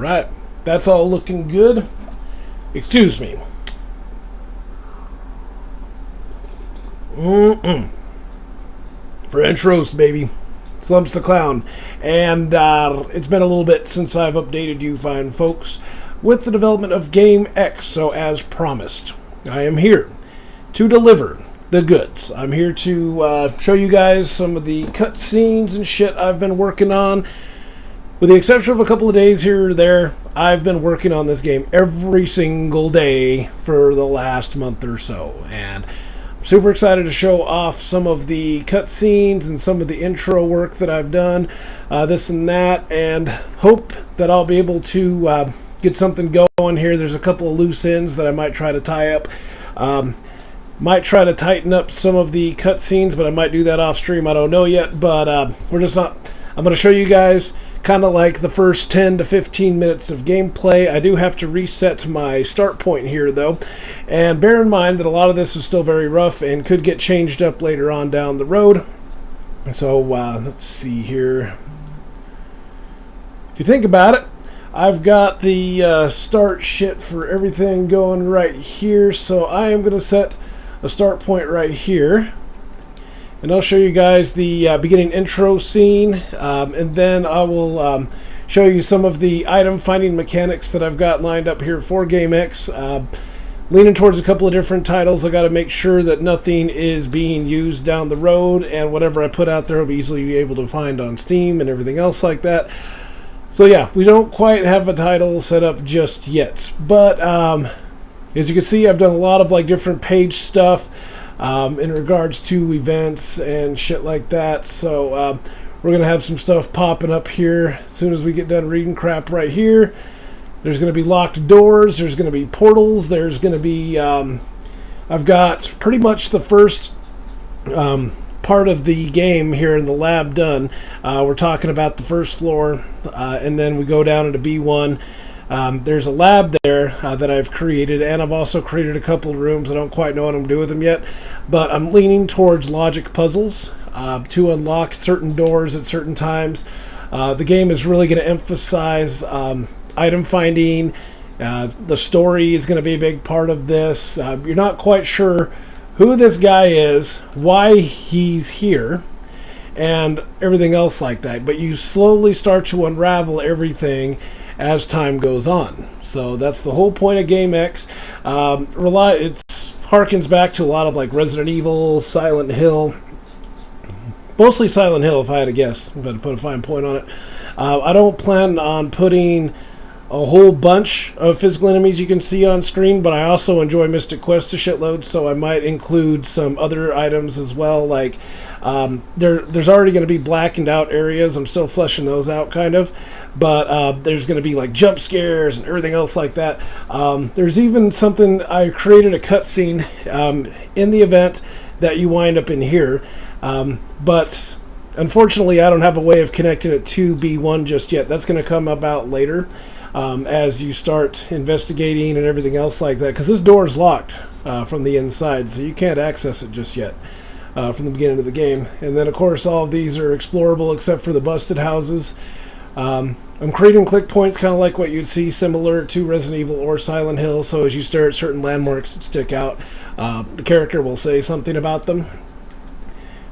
Right, that's all looking good. Excuse me. French roast, baby. Lumpz the Clown. And it's been a little bit since I've updated you fine folks with the development of Game X. So as promised, I am here to deliver the goods. I'm here to show you guys some of the cutscenes and shit I've been working on. With the exception of a couple of days here or there, I've been working on this game every single day for the last month or so. And I'm super excited to show off some of the cutscenes and some of the intro work that I've done, this and that, and hope that I'll be able to get something going here. There's a couple of loose ends that I might try to tie up. Might try to tighten up some of the cutscenes, but I might do that off stream. I don't know yet, but we're just not. I'm going to show you guys kind of like the first 10 to 15 minutes of gameplay. I do have to reset my start point here though, and bear in mind that a lot of this is still very rough and could get changed up later on down the road. So let's see here. If you think about it, I've got the start shit for everything going right here, so I am going to set a start point right here. And I'll show you guys the beginning intro scene, and then I will show you some of the item finding mechanics that I've got lined up here for Game X. Leaning towards a couple of different titles. I got to make sure that nothing is being used down the road, and whatever I put out there will be easily be able to find on Steam and everything else like that. So yeah, we don't quite have a title set up just yet, but as you can see, I've done a lot of like different page stuff in regards to events and shit like that. So we're gonna have some stuff popping up here as soon as we get done reading crap right here. There's gonna be locked doors, there's gonna be portals, there's gonna be I've got pretty much the first part of the game here in the lab done. We're talking about the first floor, and then we go down into B1. There's a lab there that I've created, and I've also created a couple of rooms. I don't quite know what I'm doing with them yet, but I'm leaning towards logic puzzles to unlock certain doors at certain times. The game is really going to emphasize item finding. The story is going to be a big part of this. You're not quite sure who this guy is, why he's here, and everything else like that, but you slowly start to unravel everything as time goes on. So that's the whole point of Game X. It harkens back to a lot of like Resident Evil, Silent Hill, mostly Silent Hill if I had to guess, if I had to put a fine point on it. I don't plan on putting a whole bunch of physical enemies you can see on screen, but I also enjoy Mystic Quest a shitload, so I might include some other items as well. Like there's already going to be blackened out areas. I'm still fleshing those out kind of, but there's going to be like jump scares and everything else like that. There's even something, I created a cutscene in the event that you wind up in here, but unfortunately I don't have a way of connecting it to B1 just yet. That's going to come about later as you start investigating and everything else like that, because this door is locked from the inside, so you can't access it just yet from the beginning of the game. And then of course all of these are explorable except for the busted houses. I'm creating click points kind of like what you'd see similar to Resident Evil or Silent Hill, so as you stare at certain landmarks that stick out, the character will say something about them.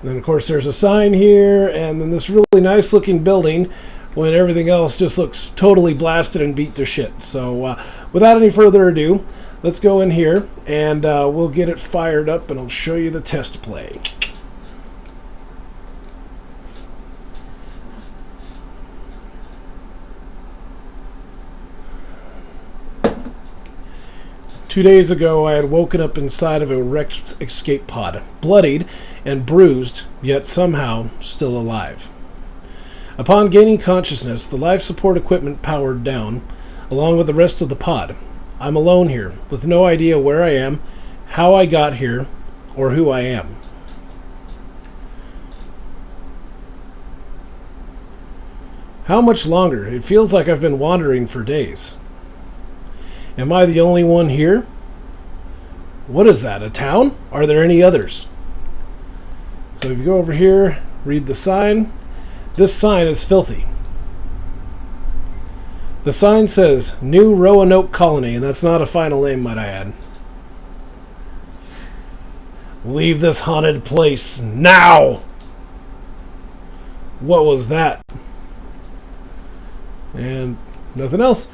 And then of course there's a sign here, and then this really nice looking building when everything else just looks totally blasted and beat to shit. So without any further ado, let's go in here and we'll get it fired up and I'll show you the test play. Two days ago, I had woken up inside of a wrecked escape pod, bloodied and bruised, yet somehow still alive. Upon gaining consciousness, the life support equipment powered down, along with the rest of the pod. I'm alone here, with no idea where I am, how I got here, or who I am. How much longer? It feels like I've been wandering for days. Am I the only one here? What is that, a town? Are there any others? So if you go over here, read the sign. This sign is filthy. The sign says New Roanoke Colony, and that's not a final name, might I add. Leave this haunted place now! What was that? And nothing else.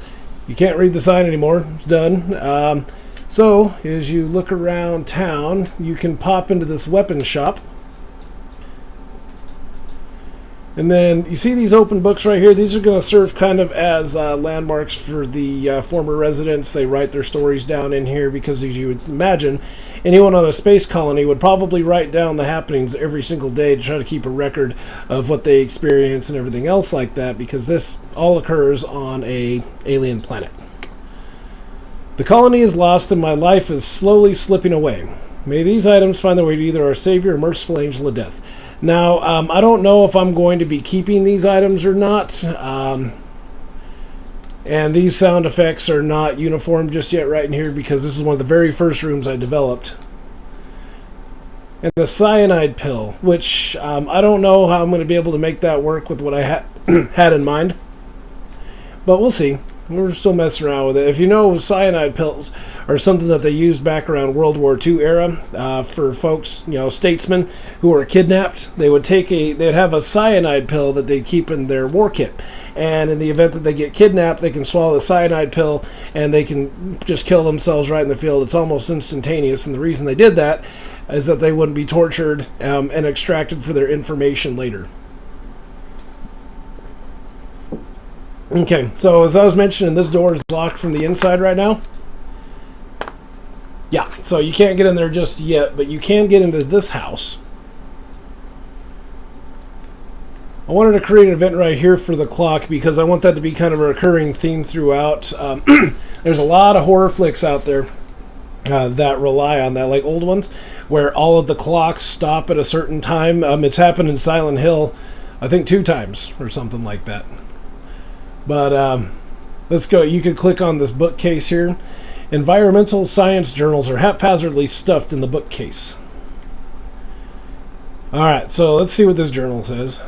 You can't read the sign anymore. It's done. So, as you look around town, you can pop into this weapon shop. And then you see these open books right here. These are going to serve kind of as landmarks for the former residents. They write their stories down in here because, as you would imagine, anyone on a space colony would probably write down the happenings every single day to try to keep a record of what they experience and everything else like that, because this all occurs on a alien planet. The colony is lost and my life is slowly slipping away. May these items find their way to either our savior or merciful angel of death. Now, I don't know if I'm going to be keeping these items or not. And these sound effects are not uniform just yet right in here because this is one of the very first rooms I developed. And the cyanide pill, which I don't know how I'm going to be able to make that work with what I had in mind. But we'll see. We're still messing around with it. If you know, cyanide pills are something that they used back around World War II era for folks, statesmen who were kidnapped. They'd have a cyanide pill that they'd keep in their war kit. And in the event that they get kidnapped, they can swallow the cyanide pill and they can just kill themselves right in the field. It's almost instantaneous. And the reason they did that is that they wouldn't be tortured and extracted for their information later. Okay, so as I was mentioning, this door is locked from the inside right now. Yeah, so you can't get in there just yet, but you can get into this house. I wanted to create an event right here for the clock because I want that to be kind of a recurring theme throughout. There's a lot of horror flicks out there that rely on that, like old ones, where all of the clocks stop at a certain time. It's happened in Silent Hill, I think 2 times or something like that. But let's go. You can click on this bookcase here. Environmental science journals are haphazardly stuffed in the bookcase. Alright, so let's see what this journal says.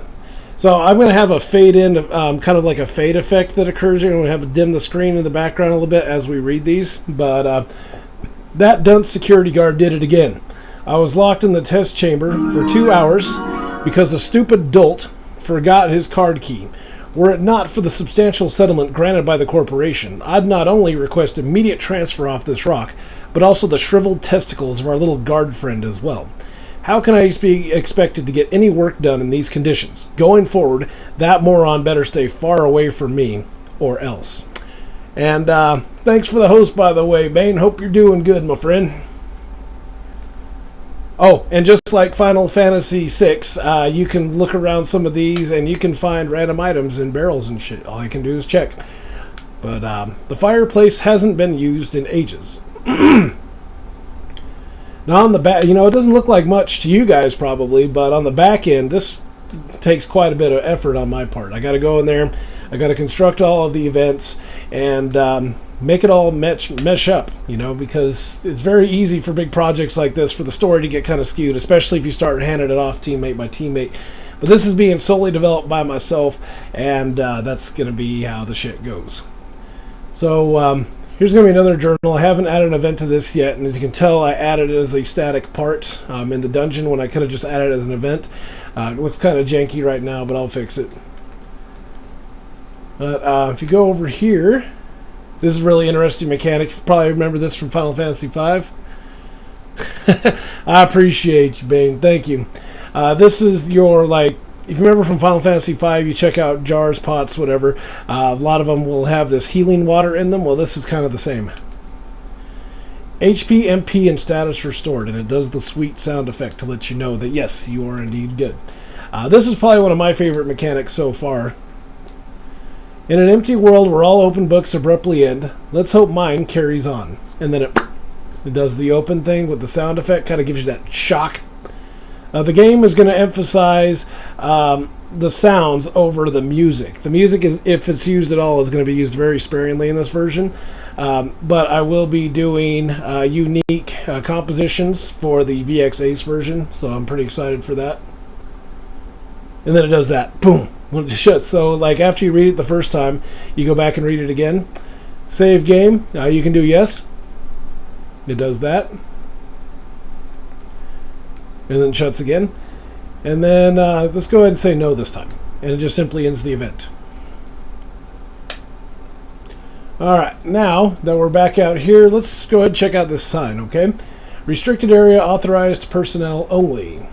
So I'm going to have a fade in, kind of like a fade effect that occurs here. I'm going to have to dim the screen in the background a little bit as we read these. But that dunce security guard did it again. I was locked in the test chamber for 2 hours because a stupid dolt forgot his card key. Were it not for the substantial settlement granted by the corporation, I'd not only request immediate transfer off this rock, but also the shriveled testicles of our little guard friend as well. How can I be expected to get any work done in these conditions? Going forward, that moron better stay far away from me, or else. And thanks for the host, by the way, Bane. Hope you're doing good, my friend. Oh, and just like Final Fantasy VI, you can look around some of these and you can find random items in barrels and shit. All you can do is check. But the fireplace hasn't been used in ages. Now on the back, it doesn't look like much to you guys probably, but on the back end, this takes quite a bit of effort on my part. I got to go in there, I got to construct all of the events, and make it all mesh up, because it's very easy for big projects like this for the story to get kind of skewed, especially if you start handing it off teammate by teammate. But this is being solely developed by myself, and that's going to be how the shit goes. So here's going to be another journal. I haven't added an event to this yet, and as you can tell, I added it as a static part in the dungeon when I could have just added it as an event. It looks kind of janky right now, but I'll fix it. But if you go over here, this is a really interesting mechanic. You probably remember this from Final Fantasy V. I appreciate you, Bane. Thank you. This is your, if you remember from Final Fantasy V, you check out jars, pots, whatever. A lot of them will have this healing water in them. Well, this is kind of the same. HP, MP, and status restored, and it does the sweet sound effect to let you know that, yes, you are indeed good. This is probably one of my favorite mechanics so far. In an empty world where all open books abruptly end, let's hope mine carries on. And then it does the open thing with the sound effect, kind of gives you that shock. The game is going to emphasize the sounds over the music. The music, if it's used at all, is going to be used very sparingly in this version. But I will be doing unique compositions for the VX Ace version, so I'm pretty excited for that. And then it does that. Boom. So, like, after you read it the first time, you go back and read it again. Save game. You can do yes. It does that. And then shuts again. And then let's go ahead and say no this time. And it just simply ends the event. Alright, now that we're back out here, let's go ahead and check out this sign, okay? Restricted area, authorized personnel only.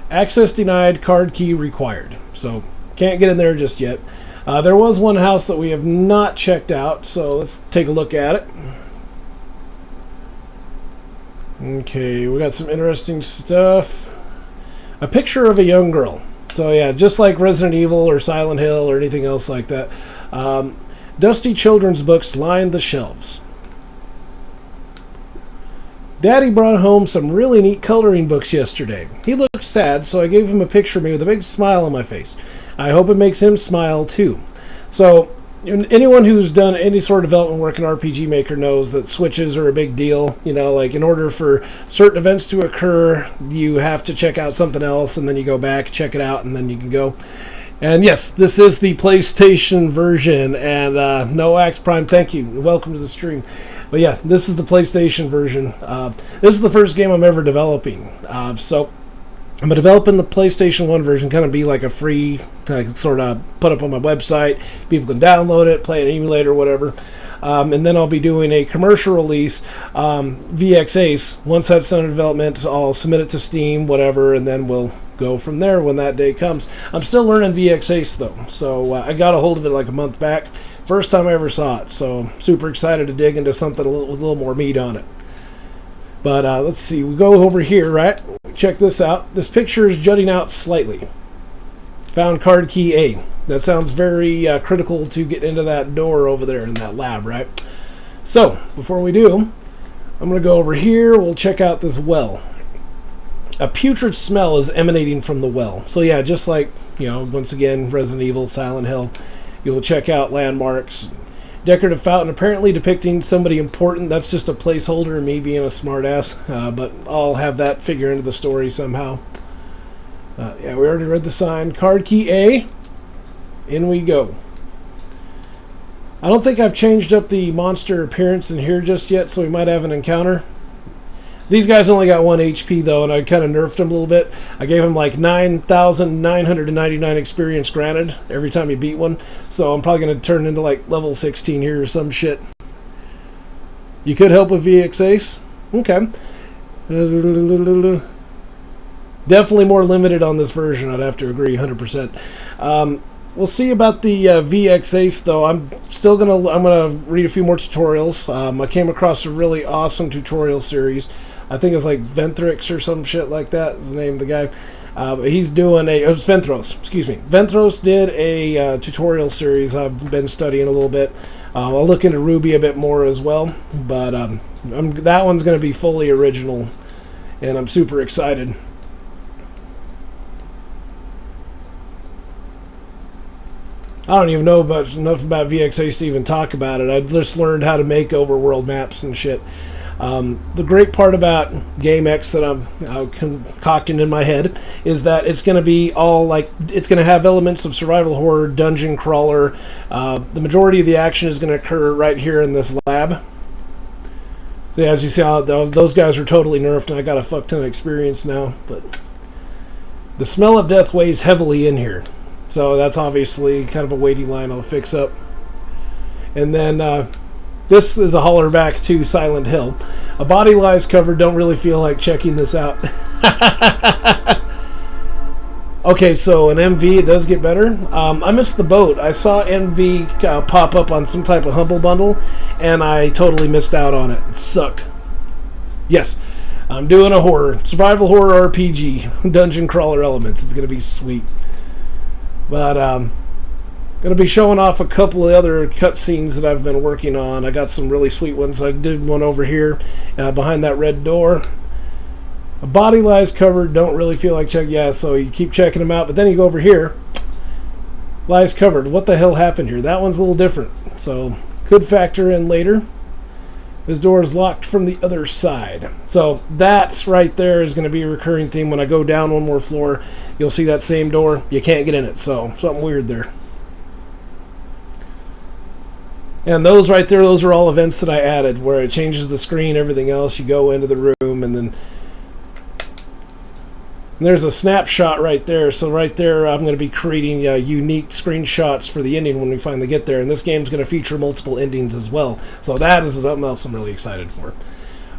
Access denied, card key required. So, can't get in there just yet. There was one house that we have not checked out, so let's take a look at it. Okay, we got some interesting stuff. A picture of a young girl. So yeah, just like Resident Evil or Silent Hill or anything else like that. Dusty children's books line the shelves. Daddy brought home some really neat coloring books yesterday. He looked sad, so I gave him a picture of me with a big smile on my face. I hope it makes him smile too. So, anyone who's done any sort of development work in RPG Maker knows that switches are a big deal. You know, like in order for certain events to occur, you have to check out something else, and then you go back, check it out, and then you can go. And yes, this is the PlayStation version, and no Axe Prime, thank you. Welcome to the stream. But yeah, this is the PlayStation version. This is the first game I'm ever developing. So I'm developing the PlayStation 1 version, kind of be like a free, sort of put up on my website. People can download it, play an emulator, whatever. And then I'll be doing a commercial release, VX Ace. Once that's done in development, I'll submit it to Steam, whatever, and then we'll go from there when that day comes. I'm still learning VX Ace though, so I got a hold of it like a month back. First time I ever saw it, so super excited to dig into something with a little more meat on it. But let's see, we go over here, right? Check this out. This picture is jutting out slightly. Found card key A. That sounds very critical to get into that door over there in that lab, right? So, before we do, I'm going to go over here. We'll check out this well. A putrid smell is emanating from the well. So yeah, just like, you know, once again, Resident Evil, Silent Hill, you'll check out landmarks. Decorative fountain, apparently depicting somebody important. That's just a placeholder, me being a smartass, but I'll have that figure into the story somehow. Yeah, we already read the sign. Card key A. In we go. I don't think I've changed up the monster appearance in here just yet, so we might have an encounter. These guys only got 1 HP though, and I kind of nerfed them a little bit. I gave them like 9,999 experience granted every time you beat one. So I'm probably going to turn into like level 16 here or some shit. You could help with VX Ace. Okay. Definitely more limited on this version, I'd have to agree 100%. We'll see about the VX Ace though. I'm gonna read a few more tutorials. I came across a really awesome tutorial series. I think it's like Venthrix or some shit like that is the name of the guy. He's doing it was Venthros, excuse me. Venthros did a tutorial series I've been studying a little bit. I'll look into Ruby a bit more as well, but that one's going to be fully original, and I'm super excited. I don't even know enough about VX Ace to even talk about it. I just learned how to make overworld maps and shit. The great part about Game X that I'm concocting in my head is that it's going to be all like, it's going to have elements of survival horror, dungeon crawler. The majority of the action is going to occur right here in this lab. So as you see, those guys are totally nerfed, and I got a fuck ton of experience now. But the smell of death weighs heavily in here. So that's obviously kind of a weighty line I'll fix up. And then this is a holler back to Silent Hill. A body lies covered, don't really feel like checking this out. Okay, so an MV, it does get better. I missed the boat. I saw MV pop up on some type of Humble Bundle, and I totally missed out on it. It sucked. Yes, I'm doing a survival horror RPG, dungeon crawler elements. It's going to be sweet. But going to be showing off a couple of other cutscenes that I've been working on. I got some really sweet ones. I did one over here behind that red door. A body lies covered, don't really feel like checking. Yeah, so you keep checking them out, but then you go over here. Lies covered. What the hell happened here? That one's a little different, so could factor in later. This door is locked from the other side. So that's right there is going to be a recurring theme. When I go down one more floor, you'll see that same door. You can't get in it, so something weird there. And those right there, those are all events that I added, where it changes the screen, everything else. You go into the room, and then there's a snapshot right there. So right there, I'm going to be creating unique screenshots for the ending when we finally get there. And this game's going to feature multiple endings as well. So that is something else I'm really excited for.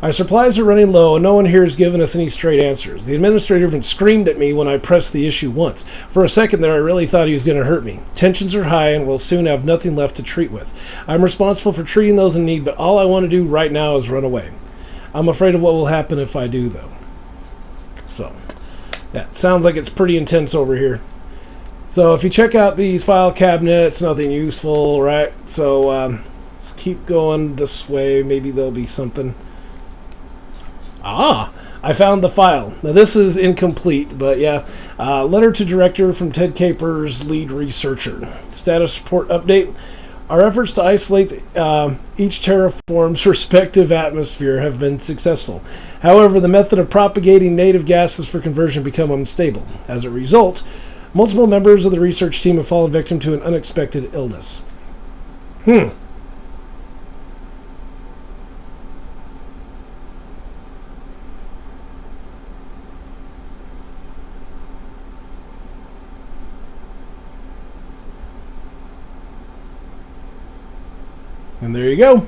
Our supplies are running low, and no one here has given us any straight answers. The administrator even screamed at me when I pressed the issue once. For a second there, I really thought he was going to hurt me. Tensions are high, and we'll soon have nothing left to treat with. I'm responsible for treating those in need, but all I want to do right now is run away. I'm afraid of what will happen if I do, though. So, yeah, sounds like it's pretty intense over here. So if you check out these file cabinets, nothing useful, right? So let's keep going this way. Maybe there'll be something. Ah, I found the file. Now this is incomplete, but yeah. Letter to director from Ted Capers, lead researcher. Status report update. Our efforts to isolate each terraform's respective atmosphere have been successful. However, the method of propagating native gases for conversion become unstable. As a result, multiple members of the research team have fallen victim to an unexpected illness. And there you go.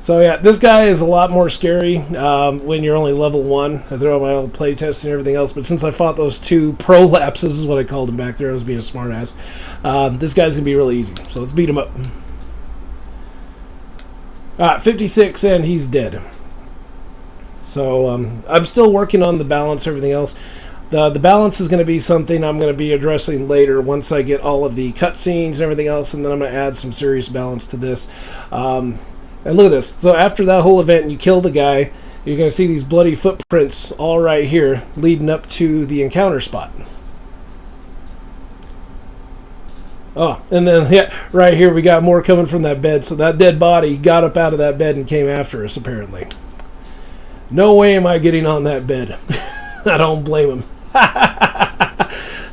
So yeah, this guy is a lot more scary when you're only level 1. I threw out my old playtest and everything else, but since I fought those 2 prolapses, is what I called him back there, I was being a smartass. This guy's going to be really easy, so let's beat him up. 56, and he's dead. So I'm still working on the balance, everything else. The balance is going to be something I'm going to be addressing later once I get all of the cutscenes and everything else, and then I'm going to add some serious balance to this. And look at this. So after that whole event and you kill the guy, you're going to see these bloody footprints all right here leading up to the encounter spot. Oh, and then yeah, right here we got more coming from that bed. So that dead body got up out of that bed and came after us, apparently. No way am I getting on that bed. I don't blame him.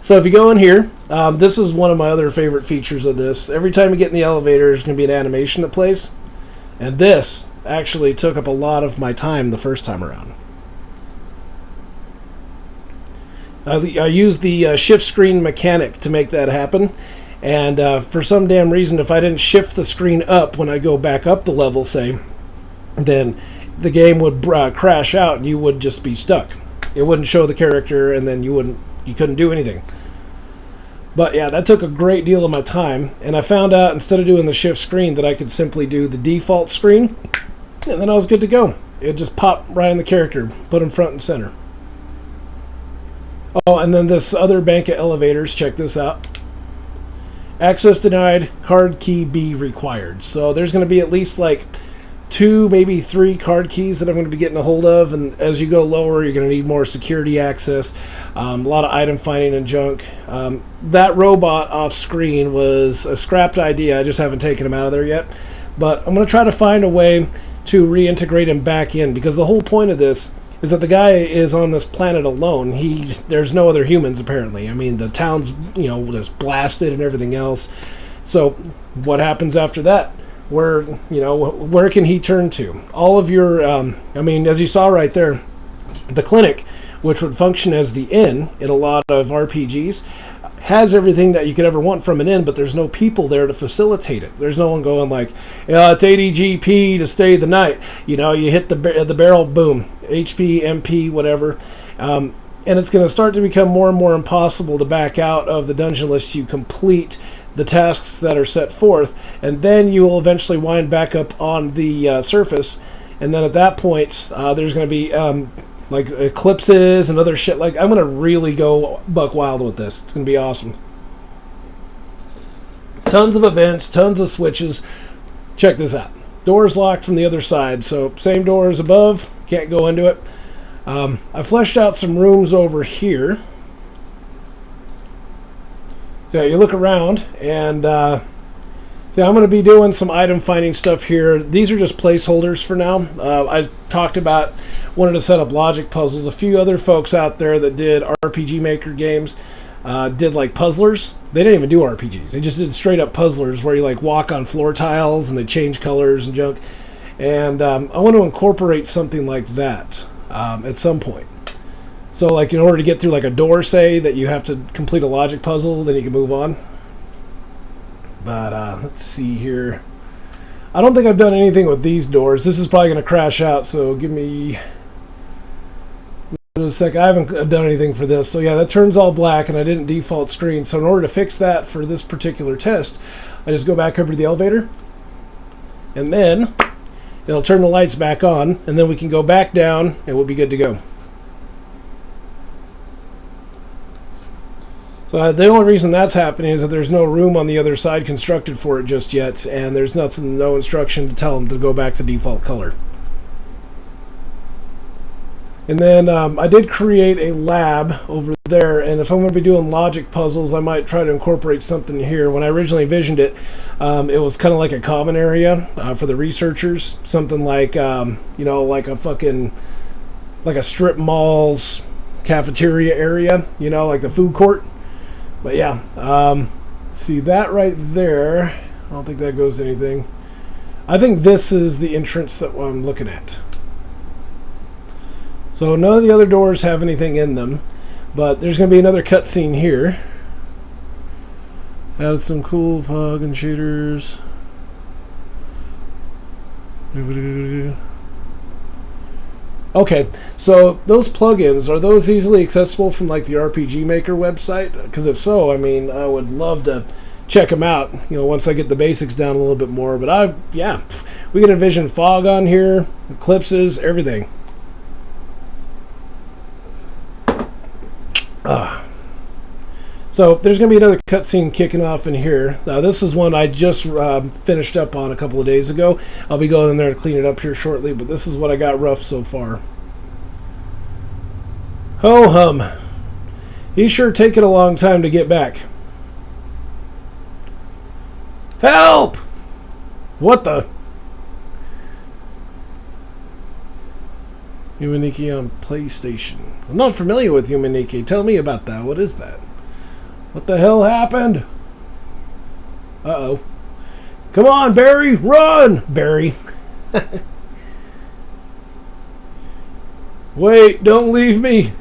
So if you go in here, this is one of my other favorite features of this. Every time you get in the elevator, there's going to be an animation that plays. And this actually took up a lot of my time the first time around. I used the shift screen mechanic to make that happen. And for some damn reason, if I didn't shift the screen up when I go back up the level, say, then the game would crash out and you would just be stuck. It wouldn't show the character, and then you couldn't do anything. But yeah, that took a great deal of my time, and I found out instead of doing the shift screen that I could simply do the default screen, and then I was good to go. It just popped right in the character, put him front and center. Oh, and then this other bank of elevators, check this out. Access denied, card key B required. So there's going to be at least like 2, maybe 3 card keys that I'm going to be getting a hold of, and as you go lower you're going to need more security access, a lot of item finding and junk. That robot off screen was a scrapped idea. I just haven't taken him out of there yet, but I'm going to try to find a way to reintegrate him back in, because the whole point of this is that the guy is on this planet alone. There's no other humans apparently. I mean, the town's just blasted and everything else. So what happens after that? Where can he turn to? All of your, as you saw right there, the clinic, which would function as the inn in a lot of RPGs, has everything that you could ever want from an inn, but there's no people there to facilitate it. There's no one going like, it's 80 GP to stay the night. You hit the barrel, boom, HP, MP, whatever. And it's going to start to become more and more impossible to back out of the dungeon list you complete the tasks that are set forth, and then you will eventually wind back up on the surface, and then at that point there's going to be like eclipses and other shit. Like, I'm going to really go buck wild with this. It's going to be awesome. Tons of events, tons of switches. Check this out. Door's locked from the other side, so same door as above, can't go into it. I fleshed out some rooms over here. So you look around, and I'm going to be doing some item finding stuff here. These are just placeholders for now. I talked about wanting to set up logic puzzles. A few other folks out there that did RPG Maker games did like puzzlers. They didn't even do RPGs. They just did straight up puzzlers where you like walk on floor tiles and they change colors and junk. And I want to incorporate something like that at some point. So like in order to get through like a door, say, that you have to complete a logic puzzle, then you can move on. But let's see here. I don't think I've done anything with these doors. This is probably going to crash out, so give me a sec. I haven't done anything for this. So yeah, that turns all black, and I didn't default screen. So in order to fix that for this particular test, I just go back over to the elevator, and then it'll turn the lights back on, and then we can go back down, and we'll be good to go. So the only reason that's happening is that there's no room on the other side constructed for it just yet, and there's no instruction to tell them to go back to default color. And then I did create a lab over there, and if I'm going to be doing logic puzzles, I might try to incorporate something here. When I originally envisioned it, it was kind of like a common area for the researchers, something like you know, like a strip mall's cafeteria area, you know, like the food court. But yeah, see that right there, I don't think that goes to anything. I think this is the entrance that I'm looking at. So none of the other doors have anything in them, but there's going to be another cutscene here. Has some cool fog and shaders. Okay, so those plugins, are those easily accessible from like the RPG Maker website? Because if so, I mean, I would love to check them out, you know, once I get the basics down a little bit more. But yeah, we can envision fog on here, eclipses, everything. So there's going to be another cutscene kicking off in here. This is one I just finished up on a couple of days ago. I'll be going in there to clean it up here shortly, but this is what I got rough so far. Ho hum. He's sure taking a long time to get back. Help! What the? Umaniki on PlayStation. I'm not familiar with Umaniki. Tell me about that. What is that? What the hell happened? Uh-oh. Come on, Barry! Run! Barry. Wait, don't leave me.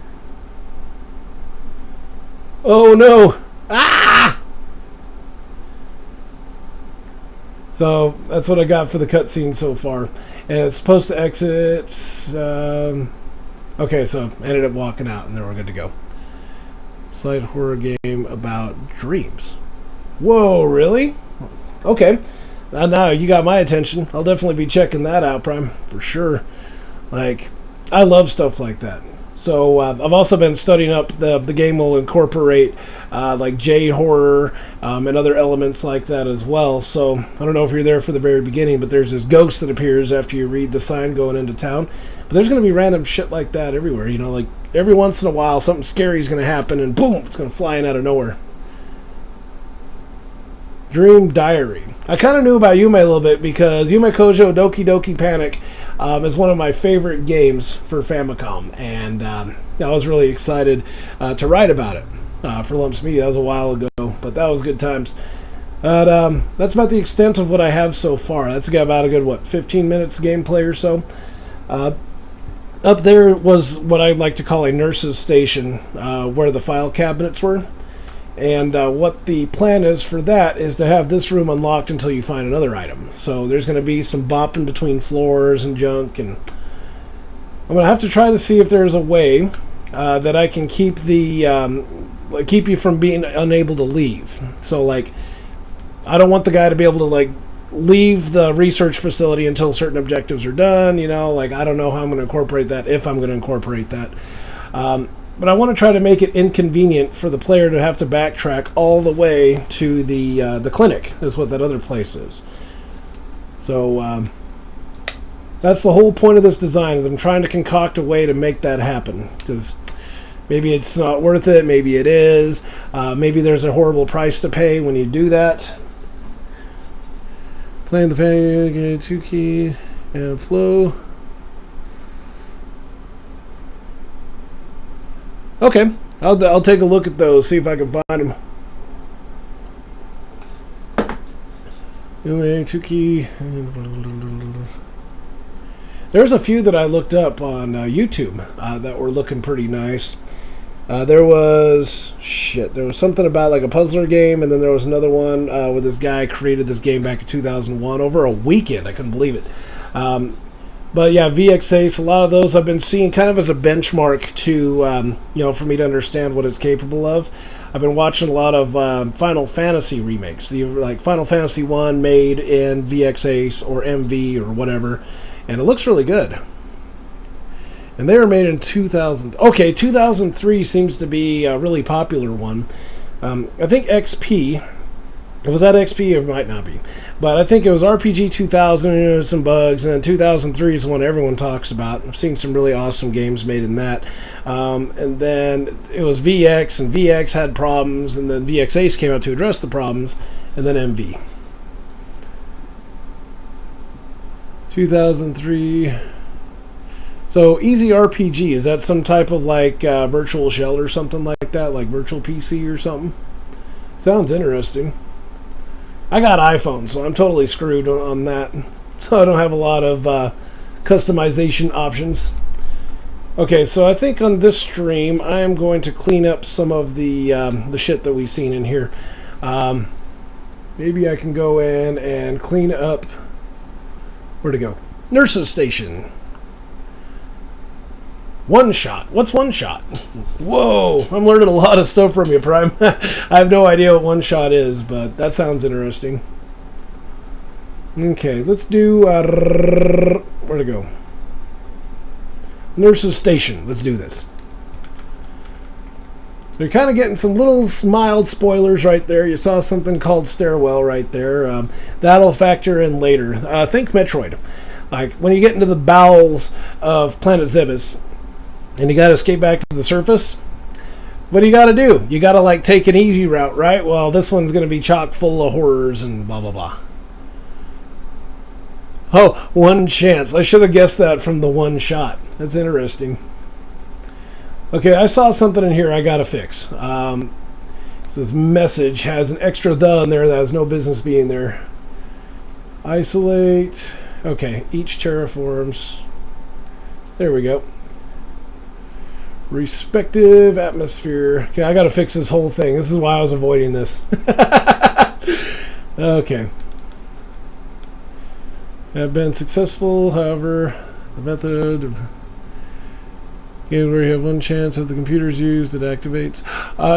Oh no. Ah! So, that's what I got for the cutscene so far. And it's supposed to exit... okay, so I ended up walking out, and then we're good to go. Slight horror game about dreams. Whoa, really? Okay. Now you got my attention. I'll definitely be checking that out, Prime, for sure. Like, I love stuff like that. So I've also been studying up the game will incorporate like J horror and other elements like that as well. So I don't know if you're there for the very beginning, but there's this ghost that appears after you read the sign going into town. But there's going to be random shit like that everywhere. You know, like every once in a while something scary is going to happen and boom, it's going to fly in out of nowhere. Dream Diary. I kind of knew about Yume a little bit because Yume Kojo Doki Doki Panic is one of my favorite games for Famicom, and I was really excited to write about it for Lumpz Media. That was a while ago, but that was good times. But that's about the extent of what I have so far. That's got about a good, what, 15 minutes gameplay or so. Up there was what I like to call a nurse's station, where the file cabinets were. And what the plan is for that is to have this room unlocked until you find another item. So there's going to be some bopping between floors and junk, and I'm going to have to try to see if there's a way that I can keep keep you from being unable to leave. So like, I don't want the guy to be able to like leave the research facility until certain objectives are done. You know, like I don't know how I'm going to incorporate that, if I'm going to incorporate that. But I want to try to make it inconvenient for the player to have to backtrack all the way to the clinic, is what that other place is. So that's the whole point of this design, is I'm trying to concoct a way to make that happen. Because maybe it's not worth it, maybe it is. Maybe there's a horrible price to pay when you do that. Playing the fan, 2 key and flow. Okay, I'll take a look at those, see if I can find them. Anyway, 2 key. There's a few that I looked up on YouTube that were looking pretty nice. There was something about like a puzzler game, and then there was another one where this guy created this game back in 2001 over a weekend. I couldn't believe it. But yeah, VXAce, a lot of those I've been seeing kind of as a benchmark to, for me to understand what it's capable of. I've been watching a lot of Final Fantasy remakes. Like Final Fantasy 1 made in VXAce or MV or whatever, and it looks really good. And they were made in 2000. Okay, 2003 seems to be a really popular one. I think XP. Was that XP? It might not be. But I think it was RPG 2000, some bugs, and then 2003 is the one everyone talks about. I've seen some really awesome games made in that. And then it was VX, and VX had problems, and then VXAce came out to address the problems, and then MV. 2003. So Easy RPG, is that some type of like virtual shell or something like that, like virtual PC or something? Sounds interesting. I got iPhone, so I'm totally screwed on that. So I don't have a lot of customization options. Okay, so I think on this stream I am going to clean up some of the shit that we've seen in here. Maybe I can go in and clean up. Where'd it go? Nurse's Station. One shot. What's one shot? Whoa, I'm learning a lot of stuff from you, Prime. I have no idea what one shot is, but that sounds interesting. Okay, let's do... where'd it go? Nurse's Station. Let's do this. So you're kind of getting some little mild spoilers right there. You saw something called Stairwell right there. That'll factor in later. Think Metroid. Like, when you get into the bowels of Planet Zebes, and you got to escape back to the surface, what do you got to do? You got to like take an easy route, right? Well, this one's going to be chock full of horrors and blah blah blah. Oh, one chance. I should have guessed that from the one shot. That's interesting. Okay, I saw something in here I got to fix. This message has an extra the in there that has no business being there. Isolate. Okay, each terraforms. There we go. Respective atmosphere. Okay, I gotta fix this whole thing. This is why I was avoiding this. Okay. Have been successful, however, the method of game where you have one chance if the computer's used, it activates.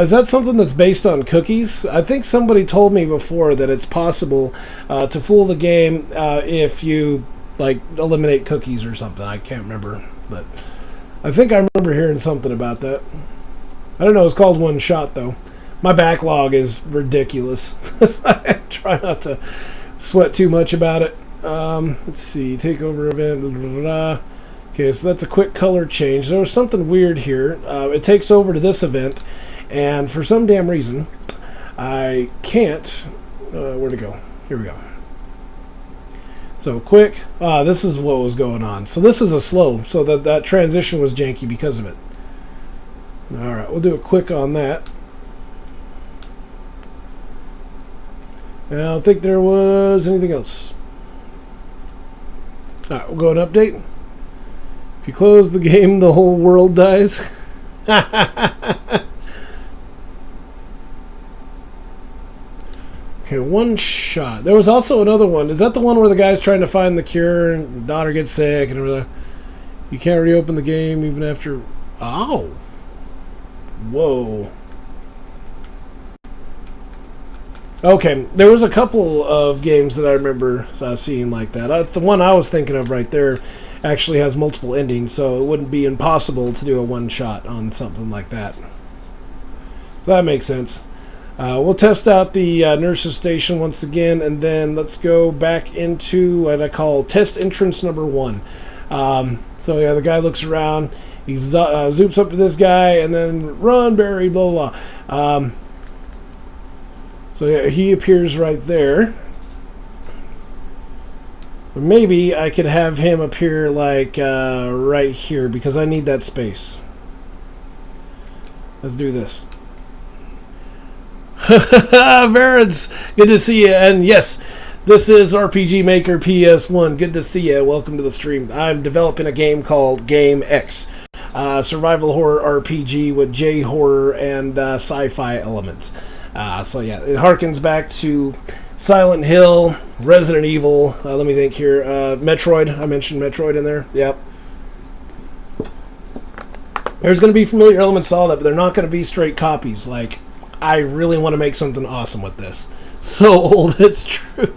Is that something that's based on cookies? I think somebody told me before that it's possible to fool the game if you like eliminate cookies or something. I can't remember, but I think I remember hearing something about that. I don't know, it's called one shot though. My backlog is ridiculous. I try not to sweat too much about it. Let's see, takeover event, blah, blah, blah. Okay, so that's a quick color change. There was something weird here. It takes over to this event, and for some damn reason, I can't. Where'd it go? Here we go. So quick. This is what was going on. So this is a slow. So that transition was janky because of it. All right, we'll do a quick on that. And I don't think there was anything else. All right, we'll go and update. If you close the game, the whole world dies. Okay, one shot. There was also another one. Is that the one where the guy's trying to find the cure and the daughter gets sick and everything? You can't reopen the game even after... Oh! Whoa. Okay, there was a couple of games that I remember seeing like that. The one I was thinking of right there actually has multiple endings, so it wouldn't be impossible to do a one-shot on something like that. So that makes sense. We'll test out the Nurse's Station once again, and then let's go back into what I call test entrance number 1. So yeah, the guy looks around, he zoops up to this guy, and then run, Barry, blah, blah, blah. So yeah, he appears right there. Maybe I could have him appear like right here because I need that space. Let's do this. Varens, good to see you. And yes, this is RPG Maker PS1. Good to see you. Welcome to the stream. I'm developing a game called Game X. Survival horror RPG with J-horror and sci-fi elements. So yeah, it harkens back to Silent Hill, Resident Evil, let me think here, Metroid. I mentioned Metroid in there. Yep. There's going to be familiar elements to all that, but they're not going to be straight copies. Like, I really want to make something awesome with this. So old, it's true.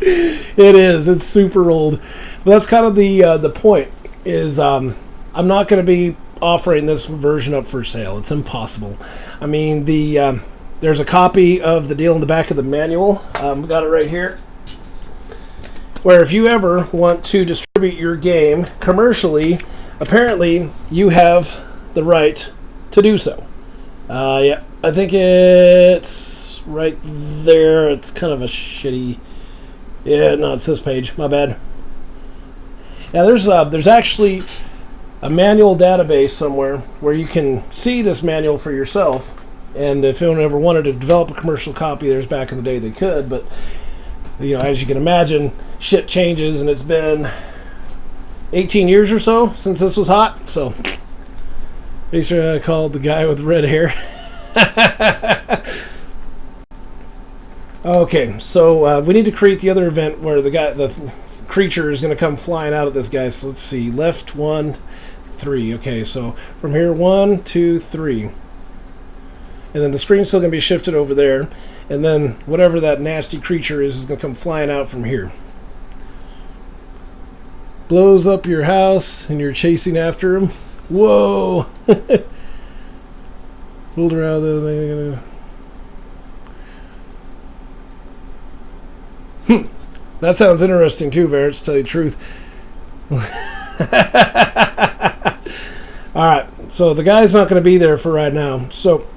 It is. It's super old. But that's kind of the point, is I'm not going to be offering this version up for sale. It's impossible. I mean, there's a copy of the deal in the back of the manual. Got it right here. Where if you ever want to distribute your game commercially, apparently you have the right to do so. Yeah, I think it's right there. It's kind of a shitty... Yeah, no, it's this page. My bad. Yeah, there's actually a manual database somewhere where you can see this manual for yourself. And if anyone ever wanted to develop a commercial copy, there's back in the day they could. But, you know, as you can imagine, shit changes, and it's been 18 years or so since this was hot. So, make sure I called the guy with red hair. Okay, so we need to create the other event where the creature is going to come flying out at this guy. So let's see, left 1, 3. Okay, so from here 1, 2, 3. And then the screen's still going to be shifted over there. And then whatever that nasty creature is going to come flying out from here. Blows up your house and you're chasing after him. Whoa! Fooled around those. That sounds interesting too, Barrett, to tell you the truth. Alright, so the guy's not going to be there for right now. So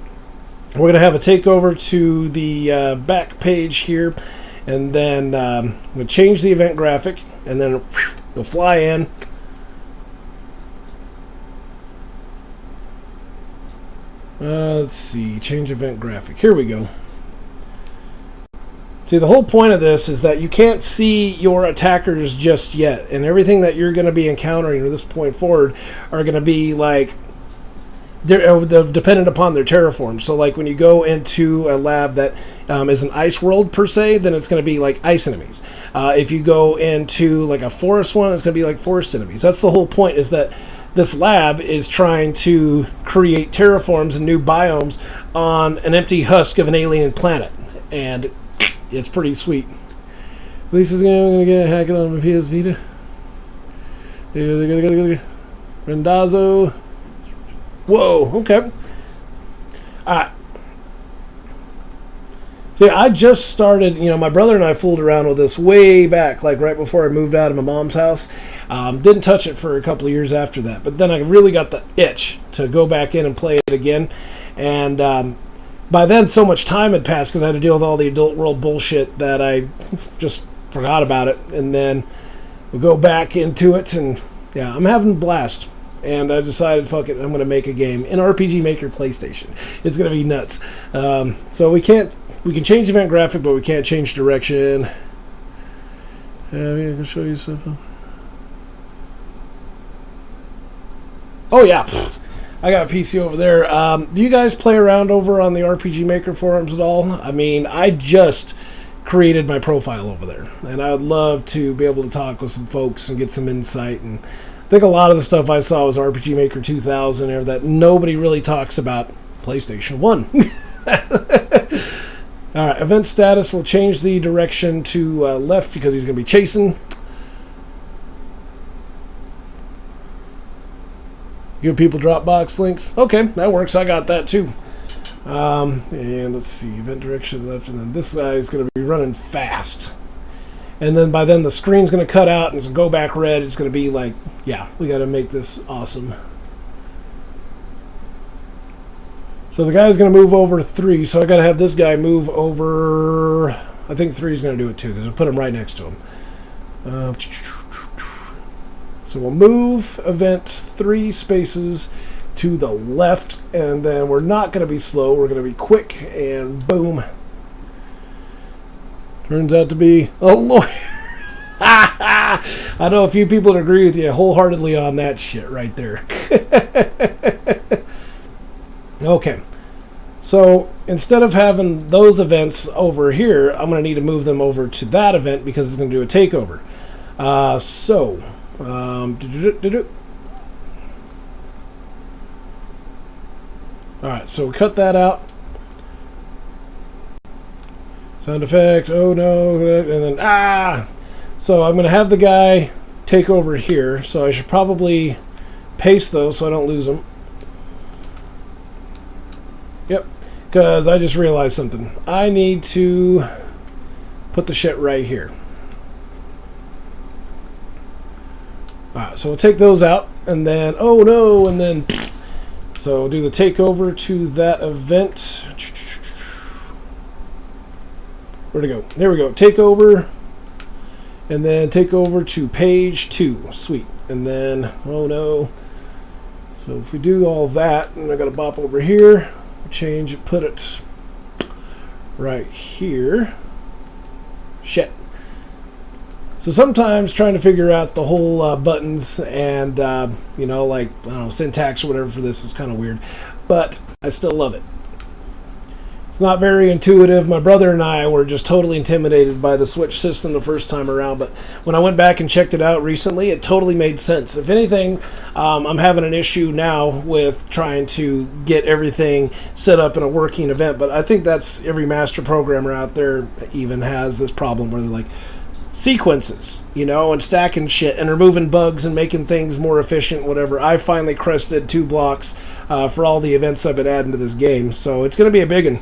we're going to have a takeover to the back page here, and then we'll change the event graphic, and then we'll fly in. Let's see, change event graphic. Here we go. See, the whole point of this is that you can't see your attackers just yet, and everything that you're going to be encountering from this point forward are going to be like they're dependent upon their terraform. So like when you go into a lab that is an ice world per se, then it's going to be like ice enemies. If you go into like a forest one, it's going to be like forest enemies. That's the whole point, is that this lab is trying to create terraforms and new biomes on an empty husk of an alien planet, and it's pretty sweet. Lisa's going to get a hack it on my PS Vita. Rendazzo. Whoa, okay. Alright. See, I just started, you know, my brother and I fooled around with this way back, like right before I moved out of my mom's house. Didn't touch it for a couple of years after that, but then I really got the itch to go back in and play it again. And by then, so much time had passed because I had to deal with all the adult world bullshit that I just forgot about it. And then we'll go back into it, and yeah, I'm having a blast. And I decided, fuck it, I'm going to make a game in RPG Maker PlayStation. It's going to be nuts. So we can change event graphic, but we can't change direction. I can show you something. Oh yeah, I got a PC over there. Do you guys play around over on the RPG Maker forums at all? I mean, I just created my profile over there, and I would love to be able to talk with some folks and get some insight. And I think a lot of the stuff I saw was RPG Maker 2000, or that nobody really talks about PlayStation 1. Alright, event status will change the direction to left because he's going to be chasing. Give people Dropbox links. Okay, that works. I got that too. And let's see, event direction left, and then this guy is going to be running fast. And then by then the screen's going to cut out and it's going to go back red. It's going to be like, yeah, we got to make this awesome. So the guy's going to move over 3, so I got to have this guy move over. I think 3 is going to do it too because I put him right next to him. So we'll move event 3 spaces to the left, and then we're not going to be slow, we're going to be quick, and boom. Turns out to be a lawyer. I know a few people would agree with you wholeheartedly on that shit right there. Okay. So instead of having those events over here, I'm going to need to move them over to that event because it's going to do a takeover. Alright, so we cut that out. Sound effect, oh no, and then So I'm going to have the guy take over here, so I should probably paste those so I don't lose them. Yep, because I just realized something. I need to put the shit right here. Alright, so we'll take those out, and then, oh no, and then, so we'll do the takeover to that event. Where'd it go? There we go. Take over, and then take over to page 2. Sweet. And then, oh no. So if we do all that, and I gotta bop over here, change it, put it right here. Shit. So sometimes trying to figure out the whole buttons and, you know, like, I don't know, syntax or whatever for this is kind of weird. But I still love it. It's not very intuitive. My brother and I were just totally intimidated by the Switch system the first time around, but when I went back and checked it out recently, it totally made sense. If anything, I'm having an issue now with trying to get everything set up in a working event, but I think that's every master programmer out there even has this problem where they're like, sequences, you know, and stacking shit and removing bugs and making things more efficient, whatever. I finally crested 2 blocks for all the events I've been adding to this game, so it's going to be a big one.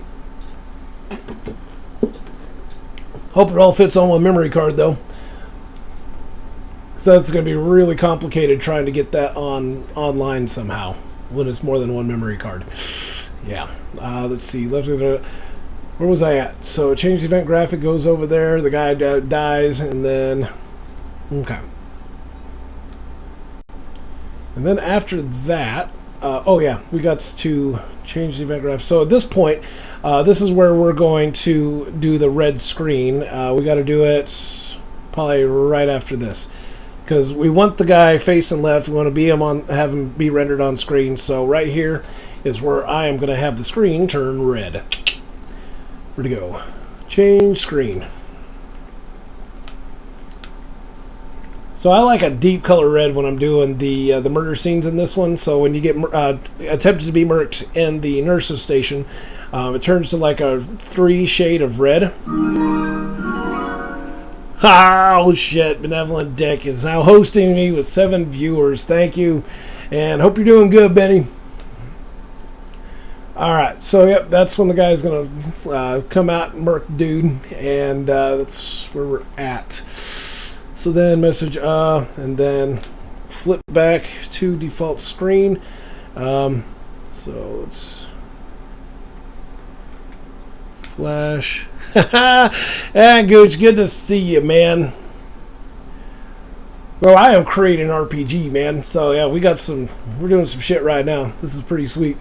Hope it all fits on one memory card, though. So that's going to be really complicated trying to get that online somehow when it's more than one memory card. Yeah. Let's see. Where was I at? So change the event graphic goes over there. The guy dies, and then okay. And then after that, oh yeah, we got to change the event graphic. So at this point, this is where we're going to do the red screen. We got to do it probably right after this, because we want the guy facing left. We want to have him be rendered on screen. So right here is where I am going to have the screen turn red. Where'd it go? Change screen. So I like a deep color red when I'm doing the murder scenes in this one. So when you get attempted to be murked in the nurse's station, it turns to like a 3 shade of red. Oh shit! Benevolent Dick is now hosting me with 7 viewers. Thank you, and hope you're doing good, Benny. Alright, so yep, that's when the guy's gonna come out and murk dude, and that's where we're at. So then message and then flip back to default screen. So it's flash. And Gooch, good to see you, man. Well, I am creating an RPG, man. So yeah, we're doing some shit right now. This is pretty sweet.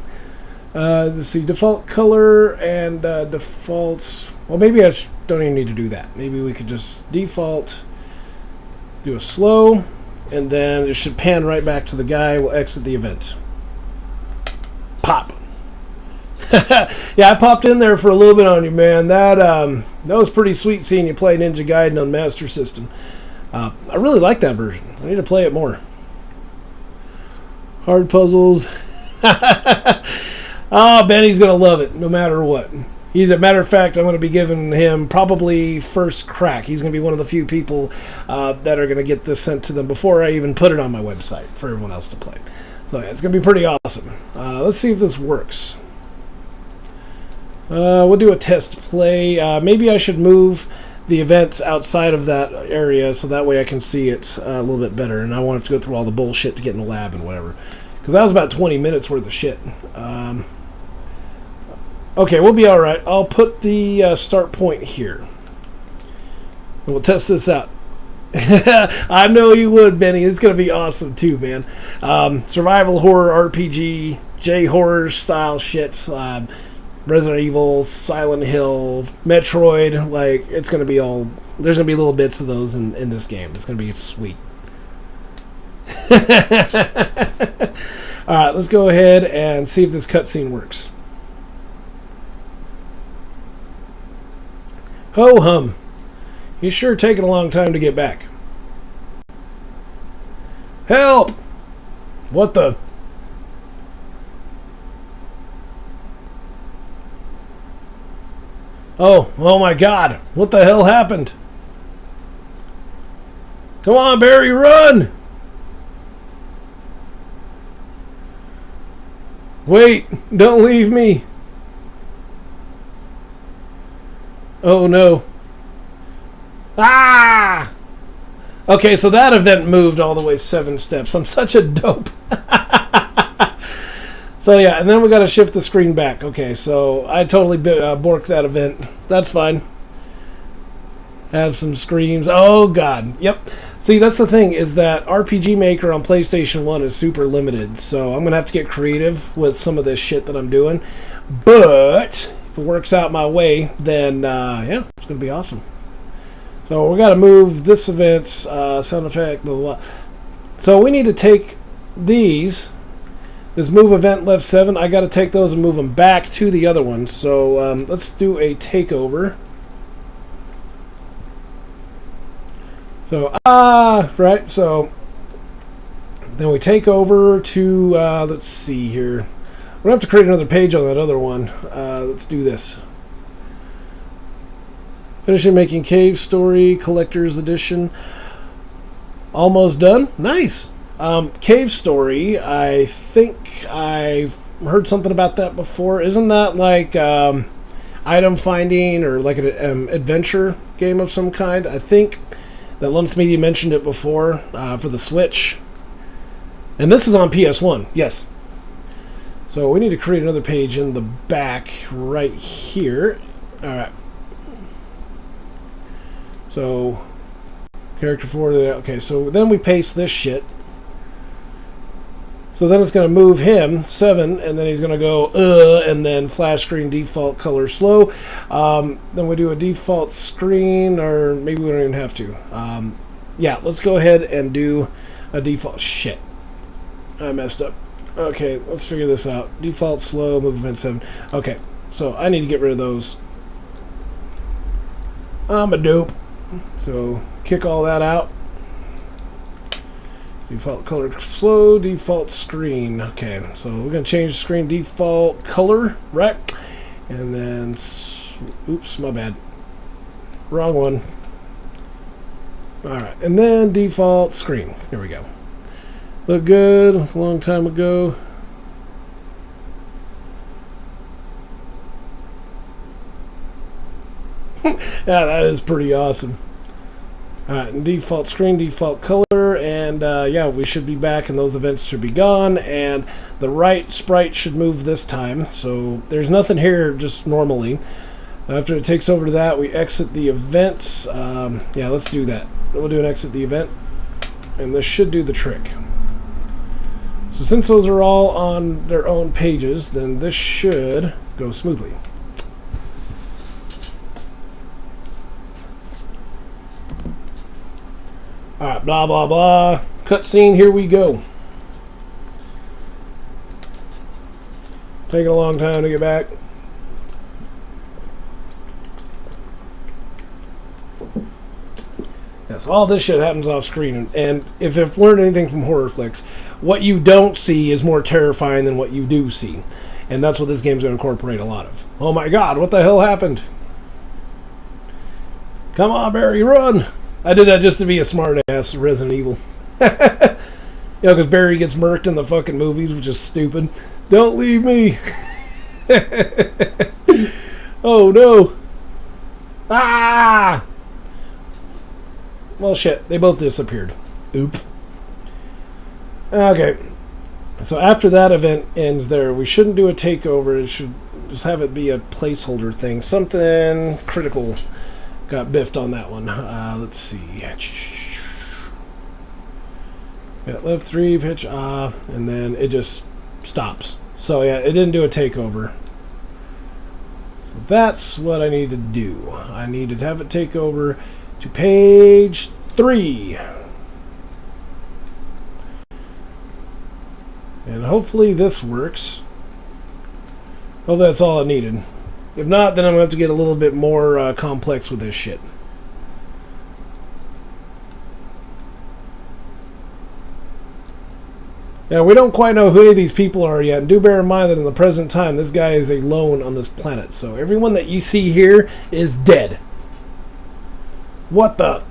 Let's see, default color and default. Well, maybe I don't even need to do that. Maybe we could just default, do a slow, and then it should pan right back to the guy. We'll exit the event. Pop. Yeah, I popped in there for a little bit on you, man. That was pretty sweet seeing you play Ninja Gaiden on Master System. I really like that version. I need to play it more. Hard puzzles. Oh, Benny's gonna love it no matter what. As a matter of fact, I'm going to be giving him probably first crack. He's going to be one of the few people that are going to get this sent to them before I even put it on my website for everyone else to play. So yeah, it's going to be pretty awesome. Let's see if this works. We'll do a test play. Maybe I should move the events outside of that area so that way I can see it a little bit better. And I want to go through all the bullshit to get in the lab and whatever. Because that was about 20 minutes worth of shit. Okay, we'll be alright. I'll put the start point here. And we'll test this out. I know you would, Benny. It's going to be awesome too, man. Survival horror RPG, J-horror style shit. Resident Evil, Silent Hill, Metroid. Like, it's going to be all... There's going to be little bits of those in this game. It's going to be sweet. Alright, let's go ahead and see if this cutscene works. Ho-hum. He's sure taking a long time to get back. Help! What the... Oh my god! What the hell happened? Come on, Barry, run! Wait, don't leave me. Oh no. Ah! Okay, so that event moved all the way 7 steps. I'm such a dope. So yeah, and then we got to shift the screen back. Okay, so I totally borked that event. That's fine. Have some screams. Oh god. Yep. See, that's the thing, is that RPG Maker on PlayStation 1 is super limited. So I'm going to have to get creative with some of this shit that I'm doing. But if it works out my way, then yeah, it's going to be awesome. So we got to move this event's sound effect, blah, blah, blah. So we need to take these. This move event left 7. I got to take those and move them back to the other one. So let's do a takeover. So right. So then we take over to let's see here. We're gonna have to create another page on that other one. Let's do this. Finishing making Cave Story Collector's Edition. Almost done. Nice. Cave Story. I think I've heard something about that before. Isn't that like item finding or like an adventure game of some kind? I think that Lumpz Media mentioned it before for the Switch. And this is on PS1. Yes. So we need to create another page in the back right here. All right. So character 4. Okay, so then we paste this shit. So then it's going to move him 7, and then he's going to go and then flash screen default color slow. Then we do a default screen, or maybe we don't even have to. Yeah, let's go ahead and do a default. Shit, I messed up. Okay, let's figure this out. Default slow, move event 7. Okay, so I need to get rid of those. I'm a dope. So kick all that out. Default color slow, default screen. Okay, so we're going to change the screen default color, right? And then, oops, my bad. Wrong one. Alright, and then default screen. Here we go. Look good. That's a long time ago. Yeah, that is pretty awesome. Alright, default screen, default color, and yeah, we should be back and those events should be gone, and the right sprite should move this time, so there's nothing here just normally. After it takes over to that, we exit the event. Yeah, let's do that. We'll do an exit the event, and this should do the trick. So since those are all on their own pages, then this should go smoothly. Alright, blah blah blah. Cutscene, here we go. Taking a long time to get back. Yes, all this shit happens off screen, and if I've learned anything from horror flicks, what you don't see is more terrifying than what you do see. And that's what this game's going to incorporate a lot of. Oh my god, what the hell happened? Come on, Barry, run! I did that just to be a smart-ass Resident Evil. You know, because Barry gets murked in the fucking movies, which is stupid. Don't leave me! Oh no! Ah! Well, shit, they both disappeared. Oops. Okay. So after that event ends there, we shouldn't do a takeover. It should just have it be a placeholder thing. Something critical got biffed on that one. Let's see. Yeah, left 3, pitch off, and then it just stops. So yeah, it didn't do a takeover. So that's what I need to do. I need to have it take over to page 3. And hopefully this works. Oh, that's all I needed. If not, then I'm going to have to get a little bit more complex with this shit. Now, we don't quite know who any of these people are yet. And do bear in mind that in the present time, this guy is alone on this planet. So everyone that you see here is dead. What the?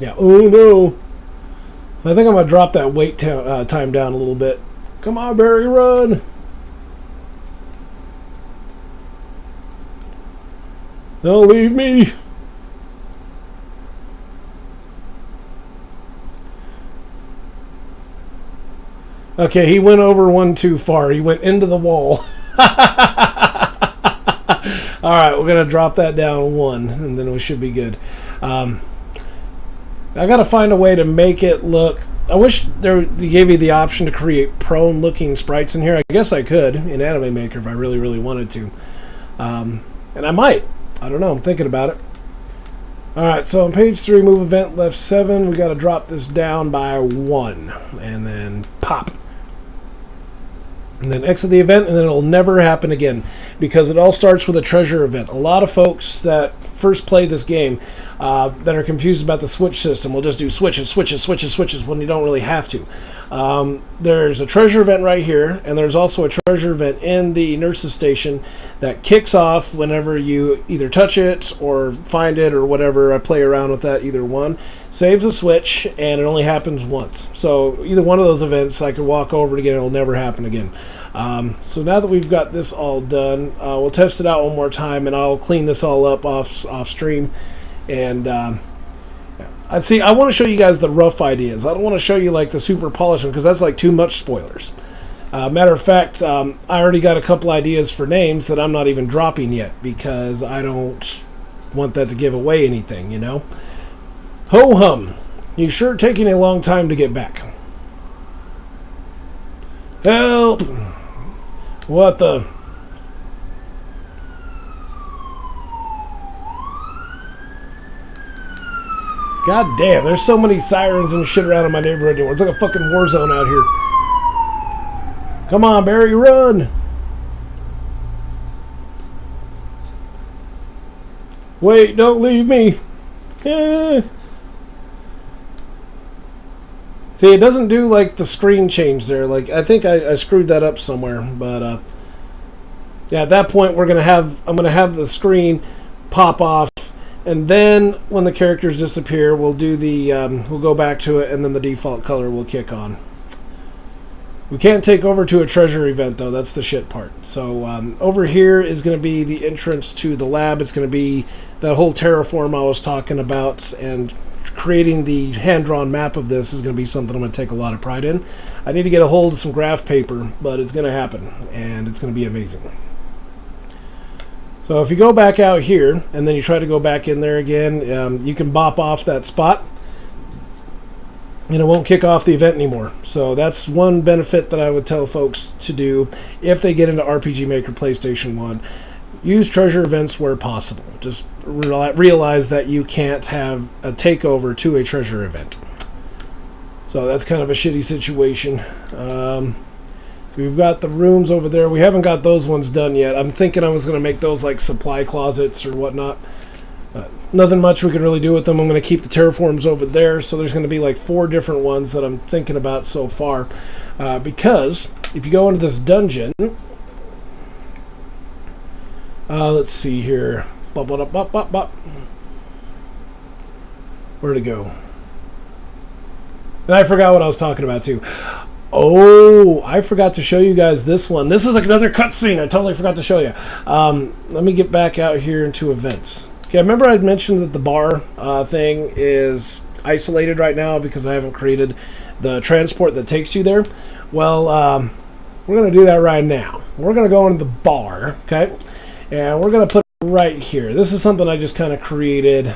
Yeah, oh no. I think I'm going to drop that wait time down a little bit. Come on, Barry, run! Don't leave me! Okay, he went over one too far. He went into the wall. Alright, we're going to drop that down 1, and then we should be good. I got to find a way to make it look... I wish they gave you the option to create prone-looking sprites in here. I guess I could in Anime Maker if I really, really wanted to. And I might. I don't know. I'm thinking about it. Alright, so on page 3, move event left 7. We got to drop this down by 1. And then pop. And then exit the event, and then it'll never happen again. Because it all starts with a treasure event. A lot of folks that first play this game that are confused about the switch system will just do switches, switches, switches, switches when you don't really have to. There's a treasure event right here, and there's also a treasure event in the nurse's station that kicks off whenever you either touch it or find it or whatever. I play around with that, either one. Saves a switch, and it only happens once. So either one of those events I could walk over it again, it'll never happen again. So now that we've got this all done, we'll test it out one more time, and I'll clean this all up off stream. And I want to show you guys the rough ideas. I don't want to show you like the super polished one because that's like too much spoilers. Matter of fact, I already got a couple ideas for names that I'm not even dropping yet because I don't want that to give away anything, you know. Ho hum, you sure taking a long time to get back. Help! What the? God damn, there's so many sirens and shit around in my neighborhood anymore. It's like a fucking war zone out here. Come on, Barry, run! Wait, don't leave me. See, it doesn't do like the screen change there. Like, I think I screwed that up somewhere, but yeah, at that point I'm gonna have the screen pop off. And then when the characters disappear, we'll do the we'll go back to it, and then the default color will kick on. We can't take over to a treasure event though. That's the shit part. So over here is going to be the entrance to the lab. It's going to be that whole terraform I was talking about, and creating the hand-drawn map of this is going to be something I'm going to take a lot of pride in. I need to get a hold of some graph paper, but it's going to happen, and it's going to be amazing. So if you go back out here, and then you try to go back in there again, you can bop off that spot, and it won't kick off the event anymore. So that's one benefit that I would tell folks to do if they get into RPG Maker PlayStation 1. Use treasure events where possible. Just realize that you can't have a takeover to a treasure event. So that's kind of a shitty situation. We've got the rooms over there. We haven't got those ones done yet. I'm thinking I was going to make those like supply closets or whatnot. Nothing much we can really do with them. I'm going to keep the terraforms over there. So there's going to be like 4 different ones that I'm thinking about so far. Because if you go into this dungeon... let's see here. Bop, bop, bop, bop, bop. Where'd it go? And I forgot what I was talking about too. Oh, I forgot to show you guys this one. This is like another cutscene. I totally forgot to show you. Let me get back out here into events. Okay, remember I mentioned that the bar thing is isolated right now because I haven't created the transport that takes you there. Well, we're going to do that right now. We're going to go into the bar, okay? And we're going to put it right here. This is something I just kind of created,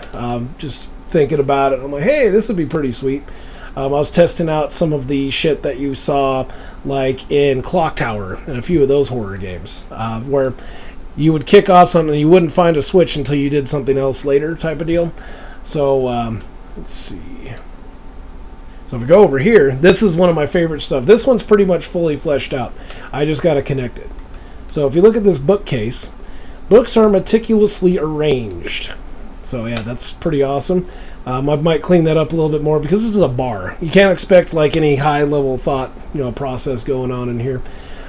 just thinking about it. I'm like, hey, this would be pretty sweet. I was testing out some of the shit that you saw, like in Clock Tower and a few of those horror games, where you would kick off something and you wouldn't find a switch until you did something else later, type of deal. So let's see. So if we go over here, this is one of my favorite stuff. This one's pretty much fully fleshed out. I just got to connect it. So if you look at this bookcase, books are meticulously arranged. So yeah, that's pretty awesome. I might clean that up a little bit more because this is a bar. You can't expect like any high-level thought, process going on in here.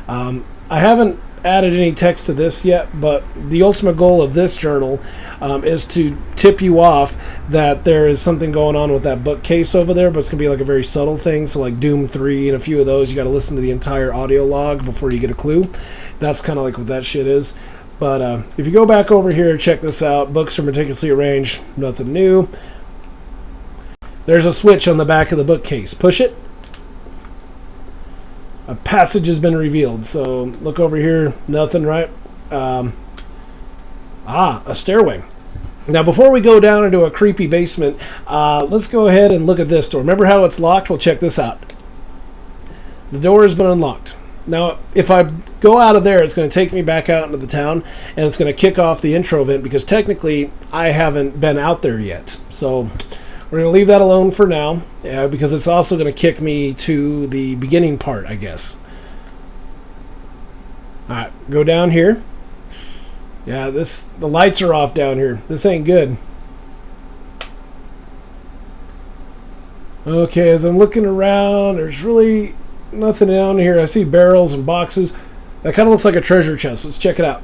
I haven't added any text to this yet, but the ultimate goal of this journal is to tip you off that there is something going on with that bookcase over there, but it's going to be like a very subtle thing. So like Doom 3 and a few of those, you got to listen to the entire audio log before you get a clue. That's kind of like what that shit is. But if you go back over here, check this out. Books are meticulously arranged. Nothing new. There's a switch on the back of the bookcase. Push it. A passage has been revealed. So look over here. Nothing, right? A stairway. Now before we go down into a creepy basement, let's go ahead and look at this door. Remember how it's locked? Well, check this out. The door has been unlocked. Now, if I go out of there, it's going to take me back out into the town, and it's going to kick off the intro event, because technically I haven't been out there yet. So we're going to leave that alone for now, because it's also going to kick me to the beginning part, I guess. Alright, go down here. Yeah, the lights are off down here. This ain't good. Okay, as I'm looking around, there's really nothing down here. I see barrels and boxes. That kind of looks like a treasure chest. Let's check it out.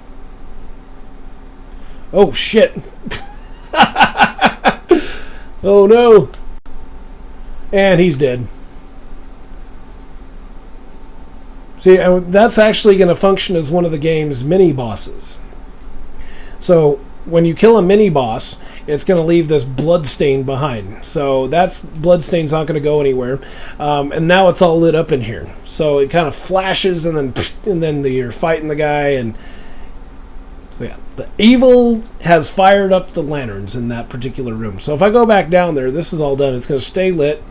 Oh, shit. Oh, no. And he's dead. See, that's actually going to function as one of the game's mini-bosses. So, when you kill a mini-boss, it's going to leave this blood stain behind. So that's blood stain's not going to go anywhere. And now it's all lit up in here. So it kind of flashes, and then you're fighting the guy. And so yeah, the evil has fired up the lanterns in that particular room. So if I go back down there, this is all done. It's going to stay lit.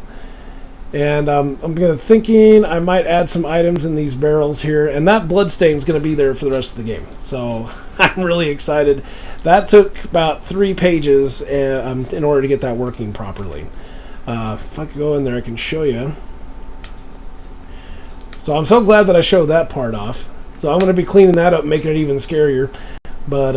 And I'm thinking I might add some items in these barrels here, and that blood stain is going to be there for the rest of the game. So I'm really excited. That took about 3 pages in order to get that working properly. If I could go in there, I can show you. So I'm so glad that I showed that part off. So I'm going to be cleaning that up, making it even scarier. But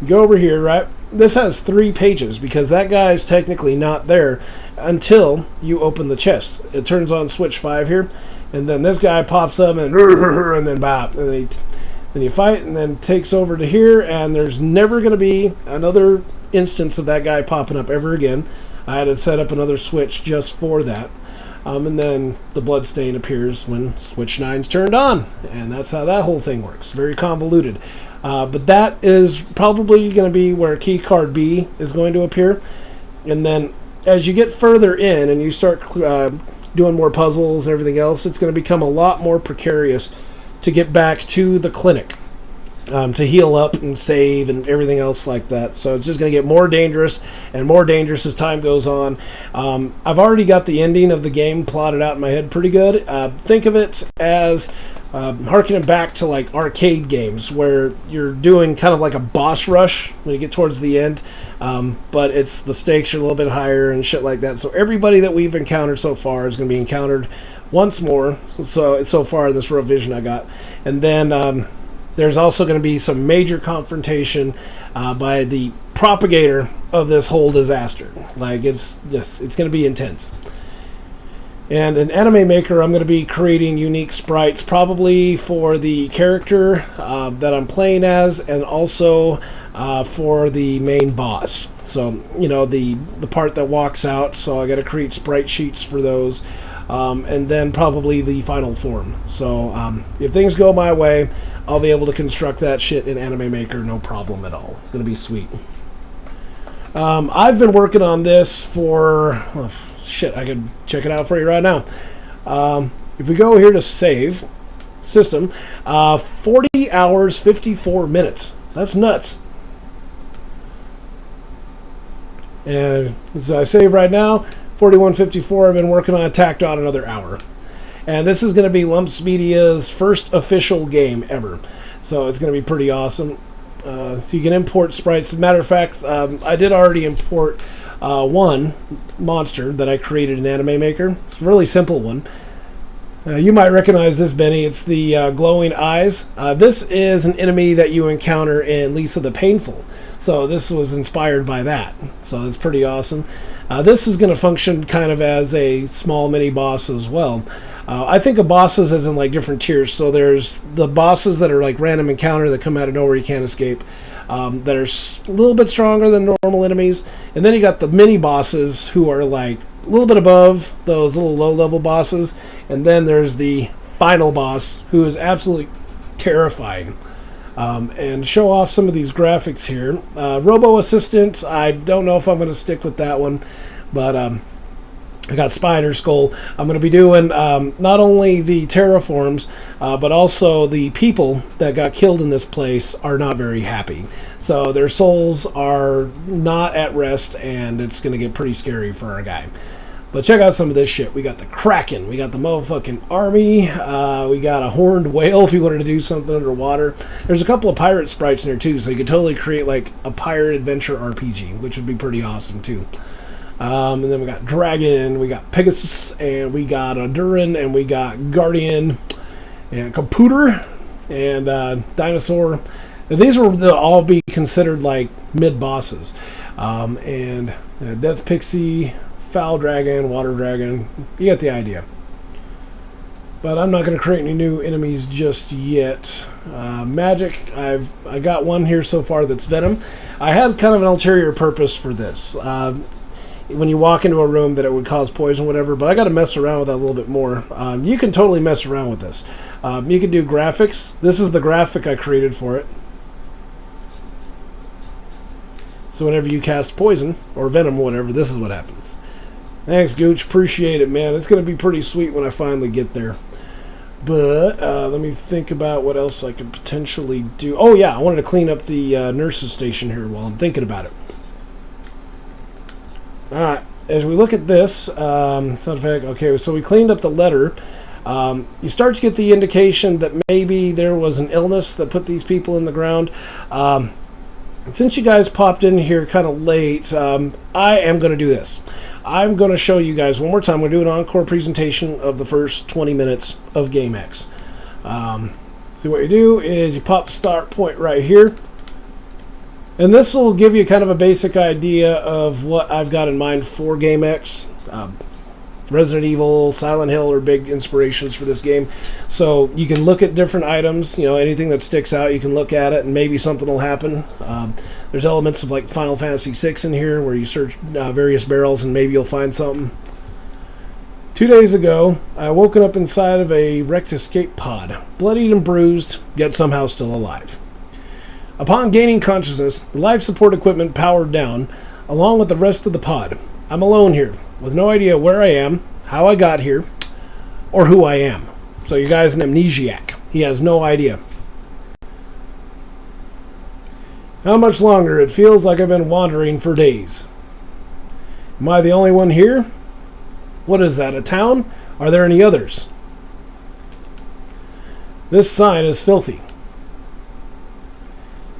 go over here, right? This has 3 pages because that guy is technically not there until you open the chest. It turns on switch 5 here, and then this guy pops up and then bop, and then you fight, and then takes over to here, and there's never going to be another instance of that guy popping up ever again. I had to set up another switch just for that. And then the blood stain appears when switch 9's turned on, and that's how that whole thing works. Very convoluted. But that is probably going to be where key card B is going to appear. And then as you get further in and you start doing more puzzles and everything else, it's going to become a lot more precarious to get back to the clinic, to heal up and save and everything else like that. So it's just going to get more dangerous and more dangerous as time goes on. I've already got the ending of the game plotted out in my head pretty good. Think of it as harkening back to like arcade games where you're doing kind of like a boss rush when you get towards the end, but the stakes are a little bit higher and shit like that. So everybody that we've encountered so far is going to be encountered once more. So far this revision I got, and then there's also going to be some major confrontation by the propagator of this whole disaster. Like it's going to be intense. And in Anime Maker, I'm going to be creating unique sprites, probably for the character that I'm playing as, and also for the main boss. So, the part that walks out, so I got to create sprite sheets for those, and then probably the final form. So, if things go my way, I'll be able to construct that shit in Anime Maker, no problem at all. It's going to be sweet. I've been working on this for... Shit, I could check it out for you right now. If we go here to save system, 40 hours, 54 minutes. That's nuts. And as I save right now, 41:54. I've been working on it, tacked on another hour. And this is going to be Lumpz Media's first official game ever. So it's going to be pretty awesome. So you can import sprites. As a matter of fact, I did already import one monster that I created in Anime Maker. It's a really simple one. You might recognize this, Benny. It's the glowing eyes. This is an enemy that you encounter in Lisa the Painful. So this was inspired by that. So it's pretty awesome. This is going to function kind of as a small mini boss as well. I think of bosses as in like different tiers. So there's the bosses that are like random encounter that come out of nowhere, you can't escape. That are a little bit stronger than normal enemies. And then you got the mini bosses who are like a little bit above those little low-level bosses. And then there's the final boss who is absolutely terrifying. And show off some of these graphics here. Robo Assistant, I don't know if I'm going to stick with that one, but I got Spider Skull. I'm going to be doing not only the terraforms, but also the people that got killed in this place are not very happy. So their souls are not at rest, and it's going to get pretty scary for our guy. But check out some of this shit. We got the Kraken. We got the motherfucking army. We got a horned whale if you wanted to do something underwater. There's a couple of pirate sprites in there too, so you could totally create like a pirate adventure RPG, which would be pretty awesome too. And then we got Dragon, we got Pegasus, and we got Endurin, and we got Guardian, and Computer, and Dinosaur. Now, these will all be considered like mid-bosses. And Death Pixie, Foul Dragon, Water Dragon, you get the idea. But I'm not going to create any new enemies just yet. Magic, I got one here so far that's Venom. I had kind of an ulterior purpose for this. When you walk into a room that it would cause poison or whatever, but I got to mess around with that a little bit more. You can totally mess around with this. You can do graphics. This is the graphic I created for it. So whenever you cast poison or venom or whatever, this is what happens. Thanks, Gooch. Appreciate it, man. It's going to be pretty sweet when I finally get there. But let me think about what else I could potentially do. Oh, yeah, I wanted to clean up the nurse's station here while I'm thinking about it. Alright, as we look at this, sound effect, okay, so we cleaned up the letter. You start to get the indication that maybe there was an illness that put these people in the ground. Since you guys popped in here kind of late, I am going to do this. I'm going to show you guys one more time. We're doing an encore presentation of the first 20 minutes of GameX. So what you do is you pop the start point right here. And this will give you kind of a basic idea of what I've got in mind for GameX. Resident Evil, Silent Hill are big inspirations for this game. So you can look at different items, you know, anything that sticks out, you can look at it and maybe something will happen. There's elements of like Final Fantasy VI in here where you search various barrels and maybe you'll find something. 2 days ago, I woken up inside of a wrecked escape pod, bloodied and bruised, yet somehow still alive. Upon gaining consciousness, the life support equipment powered down, along with the rest of the pod. I'm alone here, with no idea where I am, how I got here, or who I am. So your guy's an amnesiac. He has no idea. How much longer? It feels like I've been wandering for days. Am I the only one here? What is that, a town? Are there any others? This sign is filthy.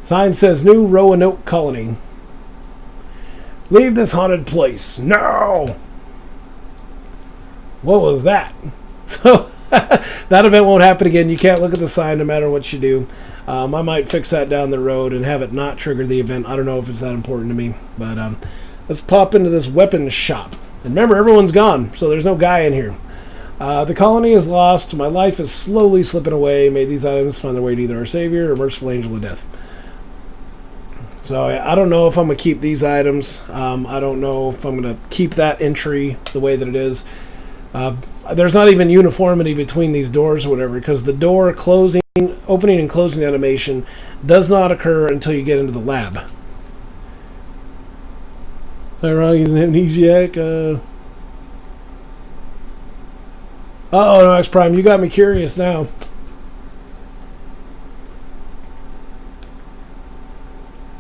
Sign says New Roanoke Colony. Leave this haunted place. No! What was that? So, that event won't happen again. You can't look at the sign no matter what you do. I might fix that down the road and have it not trigger the event. I don't know if it's that important to me. But let's pop into this weapons shop. And remember, everyone's gone, so there's no guy in here. The colony is lost. My life is slowly slipping away. May these items find their way to either our savior or merciful angel of death. So I don't know if I'm going to keep these items. I don't know if I'm going to keep that entry the way that it is. There's not even uniformity between these doors or whatever, because the door closing, opening and closing animation does not occur until you get into the lab. Is that wrong? He's an amnesiac. Uh-oh, no, X Prime, you got me curious now.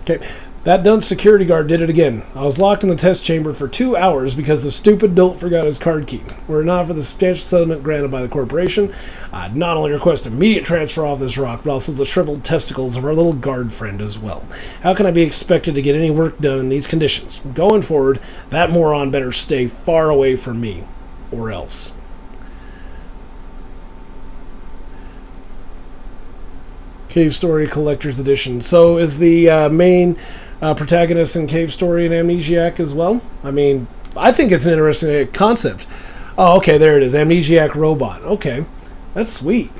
Okay, That dunce security guard did it again. I was locked in the test chamber for 2 hours because the stupid dolt forgot his card key. Were it not for the substantial settlement granted by the corporation, I'd not only request immediate transfer off this rock, but also the shriveled testicles of our little guard friend as well. How can I be expected to get any work done in these conditions? Going forward, that moron better stay far away from me, or else. Cave Story Collector's Edition. So is the main protagonist in Cave Story an amnesiac as well? I mean, I think it's an interesting concept. Oh, okay, there it is. Amnesiac robot. Okay, that's sweet.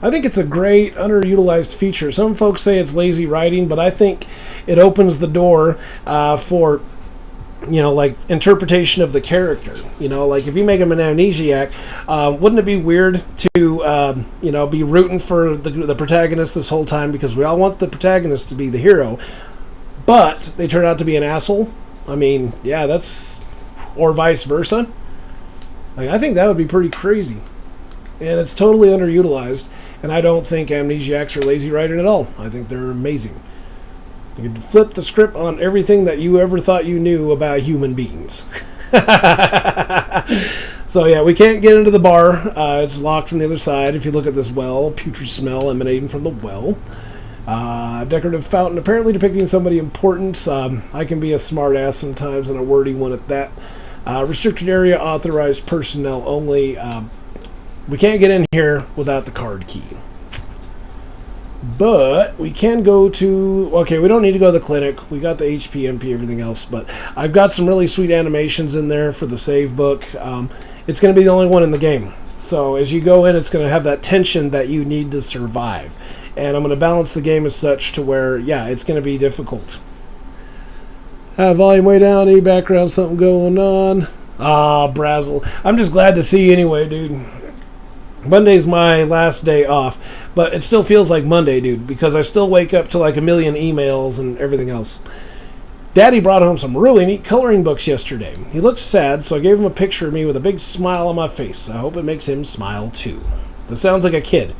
I think it's a great underutilized feature. Some folks say it's lazy writing, but I think it opens the door for, you know, like interpretation of the character. You know, like if you make him an amnesiac, wouldn't it be weird to, you know, be rooting for the protagonist this whole time, because we all want the protagonist to be the hero, but they turn out to be an asshole? I mean, yeah, that's, or vice versa. Like, I think that would be pretty crazy, and it's totally underutilized. And I don't think amnesiacs are lazy writing at all. I think they're amazing. You can flip the script on everything that you ever thought you knew about human beings. So yeah, we can't get into the bar. It's locked from the other side. If you look at this well, putrid smell emanating from the well. Decorative fountain, apparently depicting somebody important. I can be a smart ass sometimes, and a wordy one at that. Restricted area, authorized personnel only. We can't get in here without the card key. But we can go to... Okay, we don't need to go to the clinic. We got the HP, MP, everything else. But I've got some really sweet animations in there for the save book. It's going to be the only one in the game. So as you go in, it's going to have that tension that you need to survive. And I'm going to balance the game as such to where, yeah, it's going to be difficult. Volume way down, any background, something going on. Brazzle. I'm just glad to see you anyway, dude. Monday's my last day off, but it still feels like Monday, dude, because I still wake up to like a million emails and everything else. Daddy brought home some really neat coloring books yesterday. He looked sad, so I gave him a picture of me with a big smile on my face. I hope it makes him smile too. This sounds like a kid.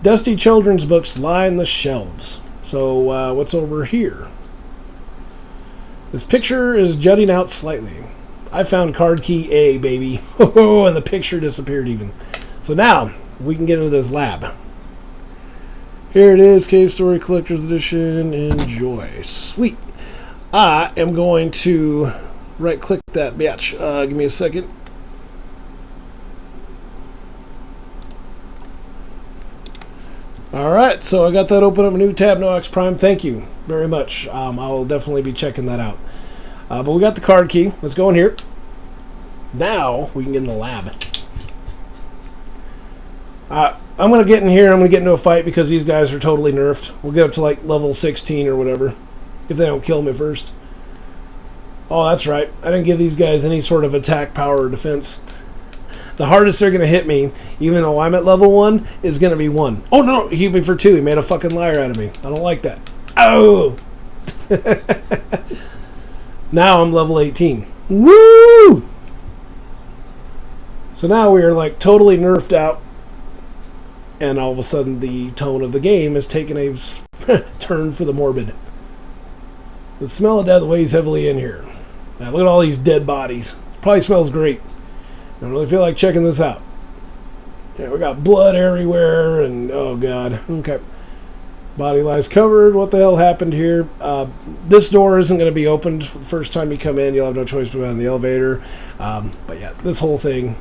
Dusty children's books line the shelves. So what's over here? This picture is jutting out slightly. I found card key A, baby. Oh, and the picture disappeared even. So now, we can get into this lab. Here it is, Cave Story Collector's Edition. Enjoy. Sweet. I am going to right-click that bitch. Give me a second. Alright, so I got that open up a new tab, NoX Prime. Thank you very much. I will definitely be checking that out. But we got the card key. Let's go in here. Now, we can get in the lab. I'm going to get in here. I'm going to get into a fight because these guys are totally nerfed. We'll get up to like level 16 or whatever, if they don't kill me first. Oh, that's right. I didn't give these guys any sort of attack, power, or defense. The hardest they're going to hit me, even though I'm at level 1, is going to be 1. Oh, no, he hit me for 2. He made a fucking liar out of me. I don't like that. Oh! Now I'm level 18. Woo! So now we are like totally nerfed out. And all of a sudden, the tone of the game has taken a turn for the morbid. The smell of death weighs heavily in here. Now, look at all these dead bodies. It probably smells great. I don't really feel like checking this out. Yeah, we got blood everywhere, and oh god. Okay. Body lies covered. What the hell happened here? This door isn't going to be opened the first time you come in. You'll have no choice but to go in the elevator. But yeah, this whole thing...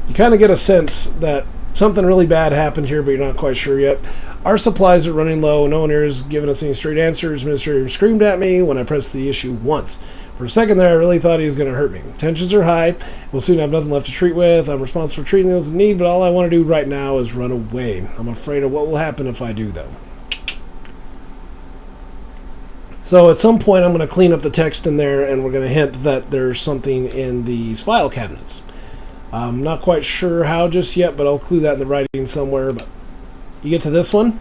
You kind of get a sense that something really bad happened here, but you're not quite sure yet. Our supplies are running low. No one here has given us any straight answers. Administrator screamed at me when I pressed the issue once. For a second there, I really thought he was going to hurt me. Tensions are high. We'll soon have nothing left to treat with. I'm responsible for treating those in need, but all I want to do right now is run away. I'm afraid of what will happen if I do, though. So at some point, I'm going to clean up the text in there, and we're going to hint that there's something in these file cabinets. I'm not quite sure how just yet, but I'll clue that in the writing somewhere. But you get to this one,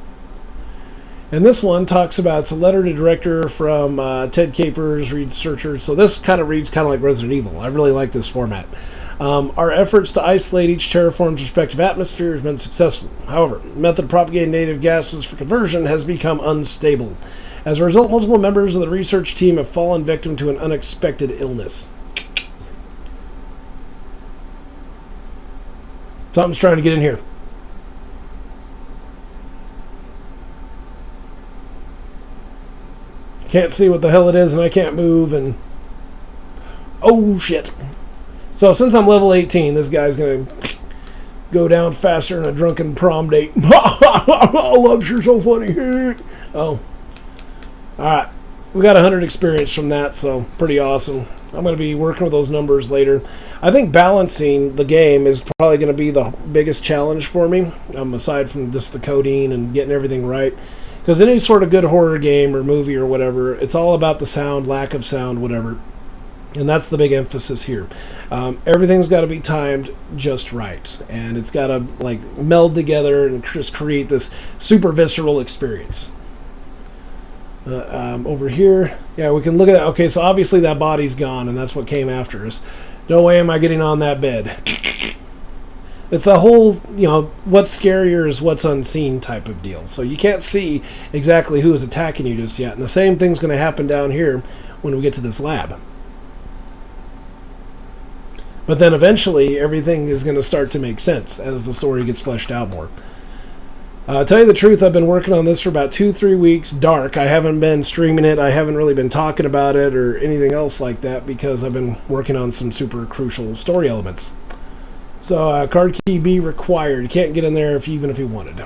and this one talks about, it's a letter to director from Ted Capers, researcher. So this kind of reads kind of like Resident Evil. I really like this format. Our efforts to isolate each terraform's respective atmosphere has been successful. However, the method of propagating native gases for conversion has become unstable. As a result, multiple members of the research team have fallen victim to an unexpected illness. Something's trying to get in here. Can't see what the hell it is, and I can't move, and... Oh, shit. So, since I'm level 18, this guy's gonna go down faster than a drunken prom date. Lumpz, you're so funny. Oh. Alright. We got 100 experience from that, so pretty awesome. I'm going to be working with those numbers later. I think balancing the game is probably going to be the biggest challenge for me, aside from just the coding and getting everything right. Because any sort of good horror game or movie or whatever, it's all about the sound, lack of sound, whatever. And that's the big emphasis here. Everything's got to be timed just right. And it's got to like meld together and just create this super visceral experience. Over here, yeah, we can look at that. Okay, so obviously that body's gone, and that's what came after us. No way am I getting on that bed. It's a whole, you know, what's scarier is what's unseen type of deal. So you can't see exactly who is attacking you just yet. And the same thing's going to happen down here when we get to this lab. But then eventually everything is going to start to make sense as the story gets fleshed out more. Tell you the truth, I've been working on this for about 2-3 weeks, dark. I haven't been streaming it. I haven't really been talking about it or anything else like that because I've been working on some super crucial story elements. So, card key B required. You can't get in there even if you wanted.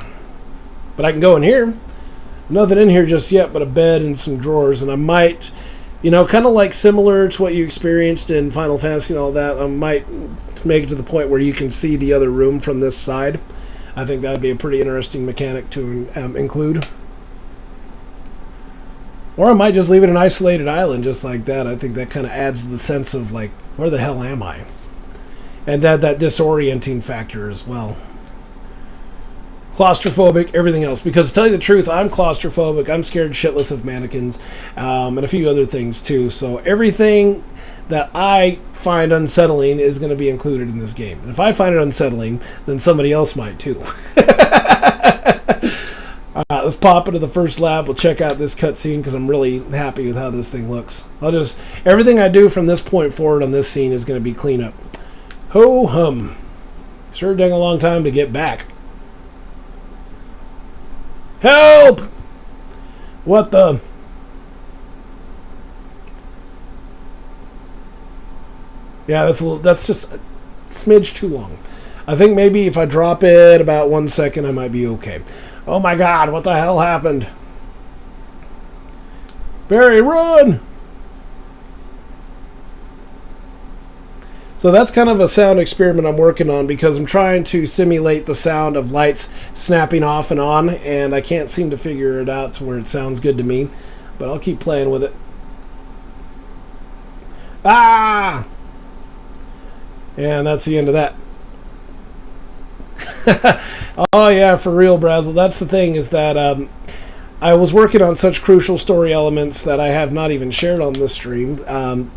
But I can go in here. Nothing in here just yet but a bed and some drawers. And I might, you know, kind of like similar to what you experienced in Final Fantasy and all that, I might make it to the point where you can see the other room from this side. I think that would be a pretty interesting mechanic to include. Or I might just leave it an isolated island just like that. I think that kind of adds the sense of, like, where the hell am I? And that disorienting factor as well. Claustrophobic, everything else. Because to tell you the truth, I'm claustrophobic. I'm scared shitless of mannequins. And a few other things too. So everything that I find unsettling is going to be included in this game. And if I find it unsettling, then somebody else might too. Alright, let's pop into the first lab. We'll check out this cutscene because I'm really happy with how this thing looks. Everything I do from this point forward on this scene is going to be cleanup. Ho hum. Sure dang a long time to get back. Help! What the... Yeah, that's just a smidge too long. I think maybe if I drop it about 1 second, I might be okay. Oh my god, what the hell happened? Barry, run! So that's kind of a sound experiment I'm working on because I'm trying to simulate the sound of lights snapping off and on, and I can't seem to figure it out to where it sounds good to me. But I'll keep playing with it. Ah! And that's the end of that. Oh yeah, for real, Brazzle. That's the thing, is that I was working on such crucial story elements that I have not even shared on this stream.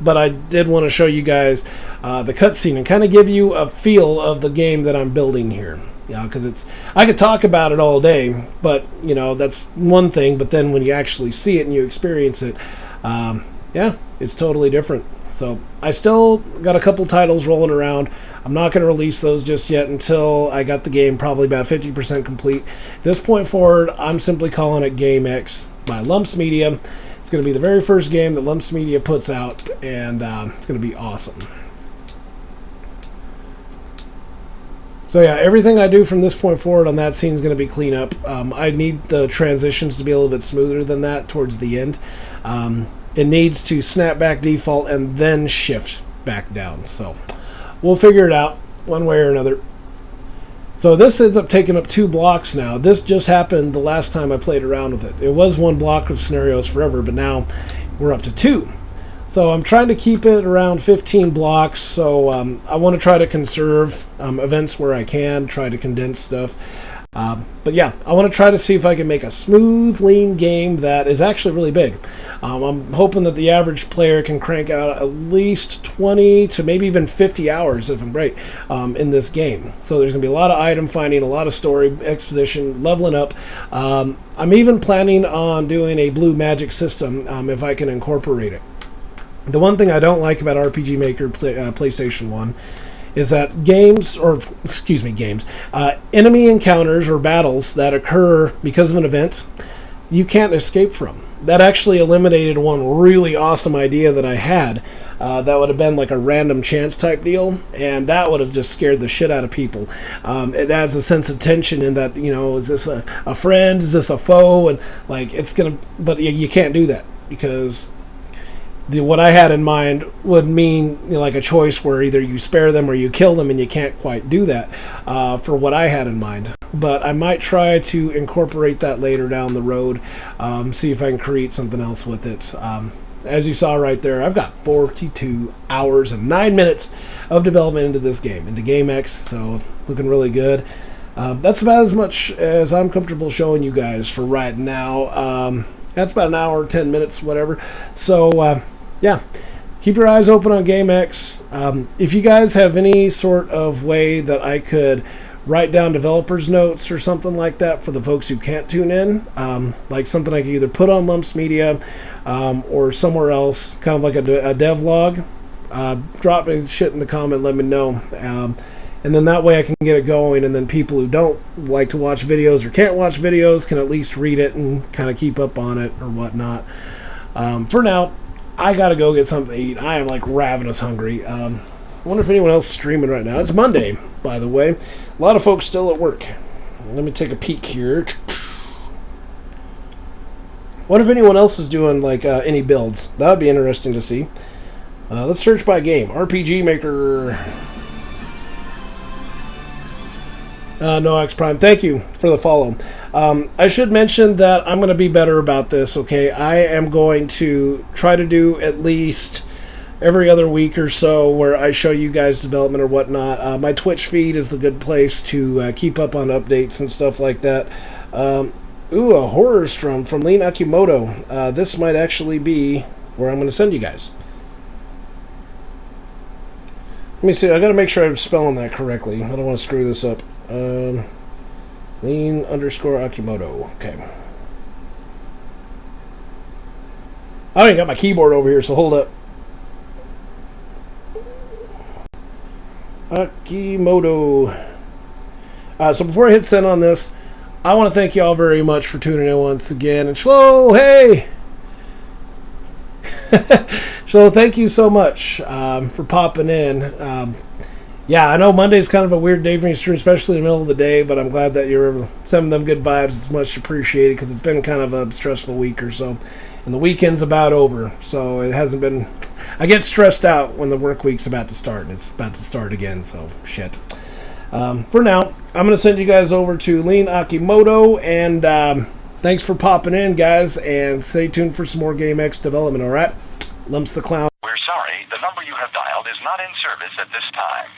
But I did want to show you guys the cutscene and kind of give you a feel of the game that I'm building here. Yeah, because I could talk about it all day, but you know, that's one thing. But then when you actually see it and you experience it, yeah, it's totally different. So I still got a couple titles rolling around. I'm not going to release those just yet until I got the game probably about 50% complete. At this point forward, I'm simply calling it Game X by Lumpz Media. It's going to be the very first game that Lumpz Media puts out, and it's going to be awesome. So yeah, everything I do from this point forward on that scene is going to be cleanup. I need the transitions to be a little bit smoother than that towards the end. It needs to snap back default and then shift back down. So we'll figure it out one way or another. So this ends up taking up 2 blocks now. This just happened the last time I played around with it. It was 1 block of scenarios forever, but now we're up to 2. So I'm trying to keep it around 15 blocks. So I want to try to conserve events where I can, try to condense stuff. But yeah, I want to try to see if I can make a smooth, lean game that is actually really big. I'm hoping that the average player can crank out at least 20 to maybe even 50 hours, if I'm great, in this game. So there's going to be a lot of item finding, a lot of story, exposition, leveling up. I'm even planning on doing a blue magic system if I can incorporate it. The one thing I don't like about RPG Maker PlayStation 1 is that games, enemy encounters or battles that occur because of an event, you can't escape from. That actually eliminated one really awesome idea that I had. That would have been like a random chance type deal, and that would have just scared the shit out of people. It adds a sense of tension in that, you know, is this a friend, is this a foe, and like it's gonna, but you can't do that because what I had in mind would mean, you know, like a choice where either you spare them or you kill them, and you can't quite do that for what I had in mind. But I might try to incorporate that later down the road, see if I can create something else with it. As you saw right there, I've got 42 hours and 9 minutes of development into this game, into GameX, so looking really good. That's about as much as I'm comfortable showing you guys for right now. That's about an hour, 10 minutes, whatever. So, yeah, keep your eyes open on GameX. If you guys have any sort of way that I could write down developers' notes or something like that for the folks who can't tune in, like something I could either put on Lumpz Media or somewhere else, kind of like a devlog, drop me shit in the comment, let me know. And then that way I can get it going, and then people who don't like to watch videos or can't watch videos can at least read it and kind of keep up on it or whatnot. For now, I gotta go get something to eat. I am like ravenous hungry. I wonder if anyone else is streaming right now. It's Monday, by the way. A lot of folks still at work. Let me take a peek here. What if anyone else is doing like any builds? That would be interesting to see. Let's search by game. RPG Maker. No X Prime, thank you for the follow. I should mention that I'm going to be better about this, okay? I am going to try to do at least every other week or so where I show you guys development or whatnot. My Twitch feed is the good place to keep up on updates and stuff like that. Ooh, a horror strum from Lean Akimoto. This might actually be where I'm going to send you guys. Let me see, I got to make sure I'm spelling that correctly. I don't want to screw this up. Lean underscore Akimoto. Okay. I ain't got my keyboard over here, so hold up. Akimoto. So before I hit send on this, I want to thank you all very much for tuning in once again. And Shlo, hey! Shlo, thank you so much for popping in. Yeah, I know Monday's kind of a weird day for me to stream, especially in the middle of the day, but I'm glad that you're sending them good vibes. It's much appreciated because it's been kind of a stressful week or so. And the weekend's about over, so it hasn't been... I get stressed out when the work week's about to start, and it's about to start again, so shit. For now, I'm going to send you guys over to Lean Akimoto, and thanks for popping in, guys, and stay tuned for some more GameX development, alright? Lumpz the Clown. We're sorry, the number you have dialed is not in service at this time.